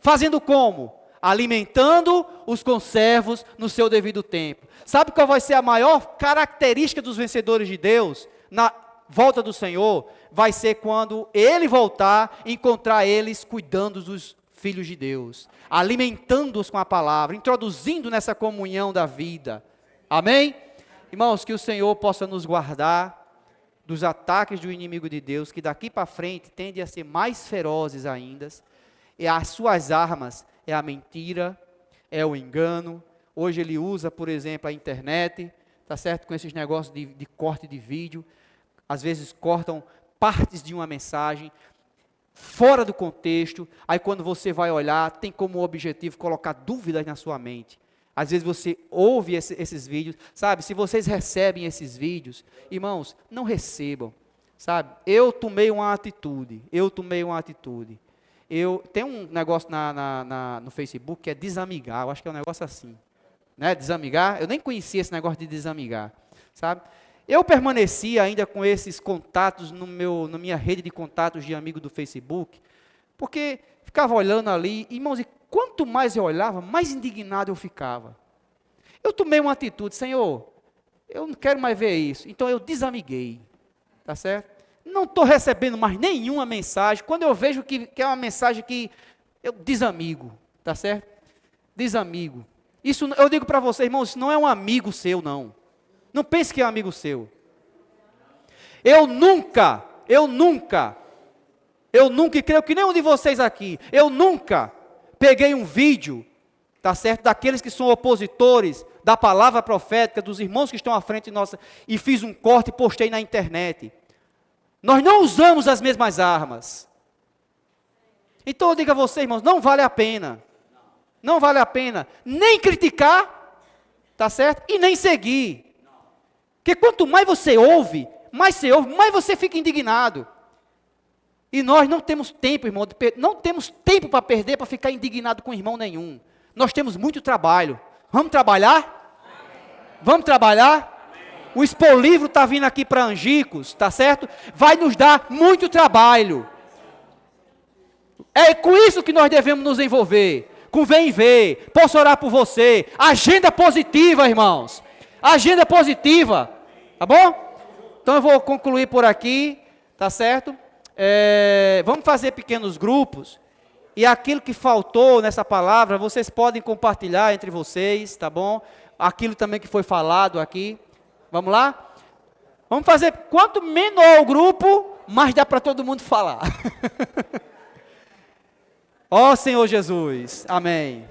Fazendo como? Alimentando os conservos no seu devido tempo. Sabe qual vai ser a maior característica dos vencedores de Deus? Na volta do Senhor, vai ser quando Ele voltar, encontrar eles cuidando dos filhos de Deus, alimentando-os com a palavra, introduzindo nessa comunhão da vida. Amém? Irmãos, que o Senhor possa nos guardar dos ataques do inimigo de Deus, que daqui para frente tendem a ser mais ferozes ainda, e as suas armas é a mentira, é o engano. Hoje ele usa, por exemplo, a internet, tá certo? Com esses negócios de corte de vídeo, às vezes cortam partes de uma mensagem, fora do contexto, aí quando você vai olhar, tem como objetivo colocar dúvidas na sua mente. Às vezes você ouve esses vídeos, sabe? Se vocês recebem esses vídeos, irmãos, não recebam, sabe? Eu tomei uma atitude. Tem um negócio no Facebook que é desamigar, eu acho que é um negócio assim, né? Desamigar, eu nem conhecia esse negócio de desamigar, sabe? Eu permaneci ainda com esses contatos na minha rede de contatos de amigo do Facebook, porque ficava olhando ali, irmãos, e quanto mais eu olhava, mais indignado eu ficava. Eu tomei uma atitude, Senhor, eu não quero mais ver isso, então eu desamiguei, tá certo? Não estou recebendo mais nenhuma mensagem. Quando eu vejo que é uma mensagem que eu desamigo, tá certo? Desamigo. Isso eu digo para vocês, irmãos, isso não é um amigo seu, não. Não pense que é um amigo seu. Eu nunca, e creio que nenhum de vocês aqui, eu nunca peguei um vídeo, tá certo? Daqueles que são opositores da palavra profética, dos irmãos que estão à frente nossa, e fiz um corte e postei na internet. Nós não usamos as mesmas armas. Então eu digo a vocês, irmãos, não vale a pena. Não vale a pena nem criticar, tá certo? E nem seguir. Porque quanto mais você ouve, mais você fica indignado. E nós não temos tempo, irmão, não temos tempo para perder, para ficar indignado com irmão nenhum. Nós temos muito trabalho. Vamos trabalhar? Vamos trabalhar? O Expor Livro está vindo aqui para Angicos, tá certo? Vai nos dar muito trabalho. É com isso que nós devemos nos envolver. Com Vem Ver, posso orar por você. Agenda positiva, irmãos. Agenda positiva, tá bom? Então eu vou concluir por aqui, tá certo? Vamos fazer pequenos grupos. E aquilo que faltou nessa palavra, vocês podem compartilhar entre vocês, tá bom? Aquilo também que foi falado aqui. Vamos lá? Vamos fazer, quanto menor o grupo, mais dá para todo mundo falar. Ó Senhor Jesus, amém.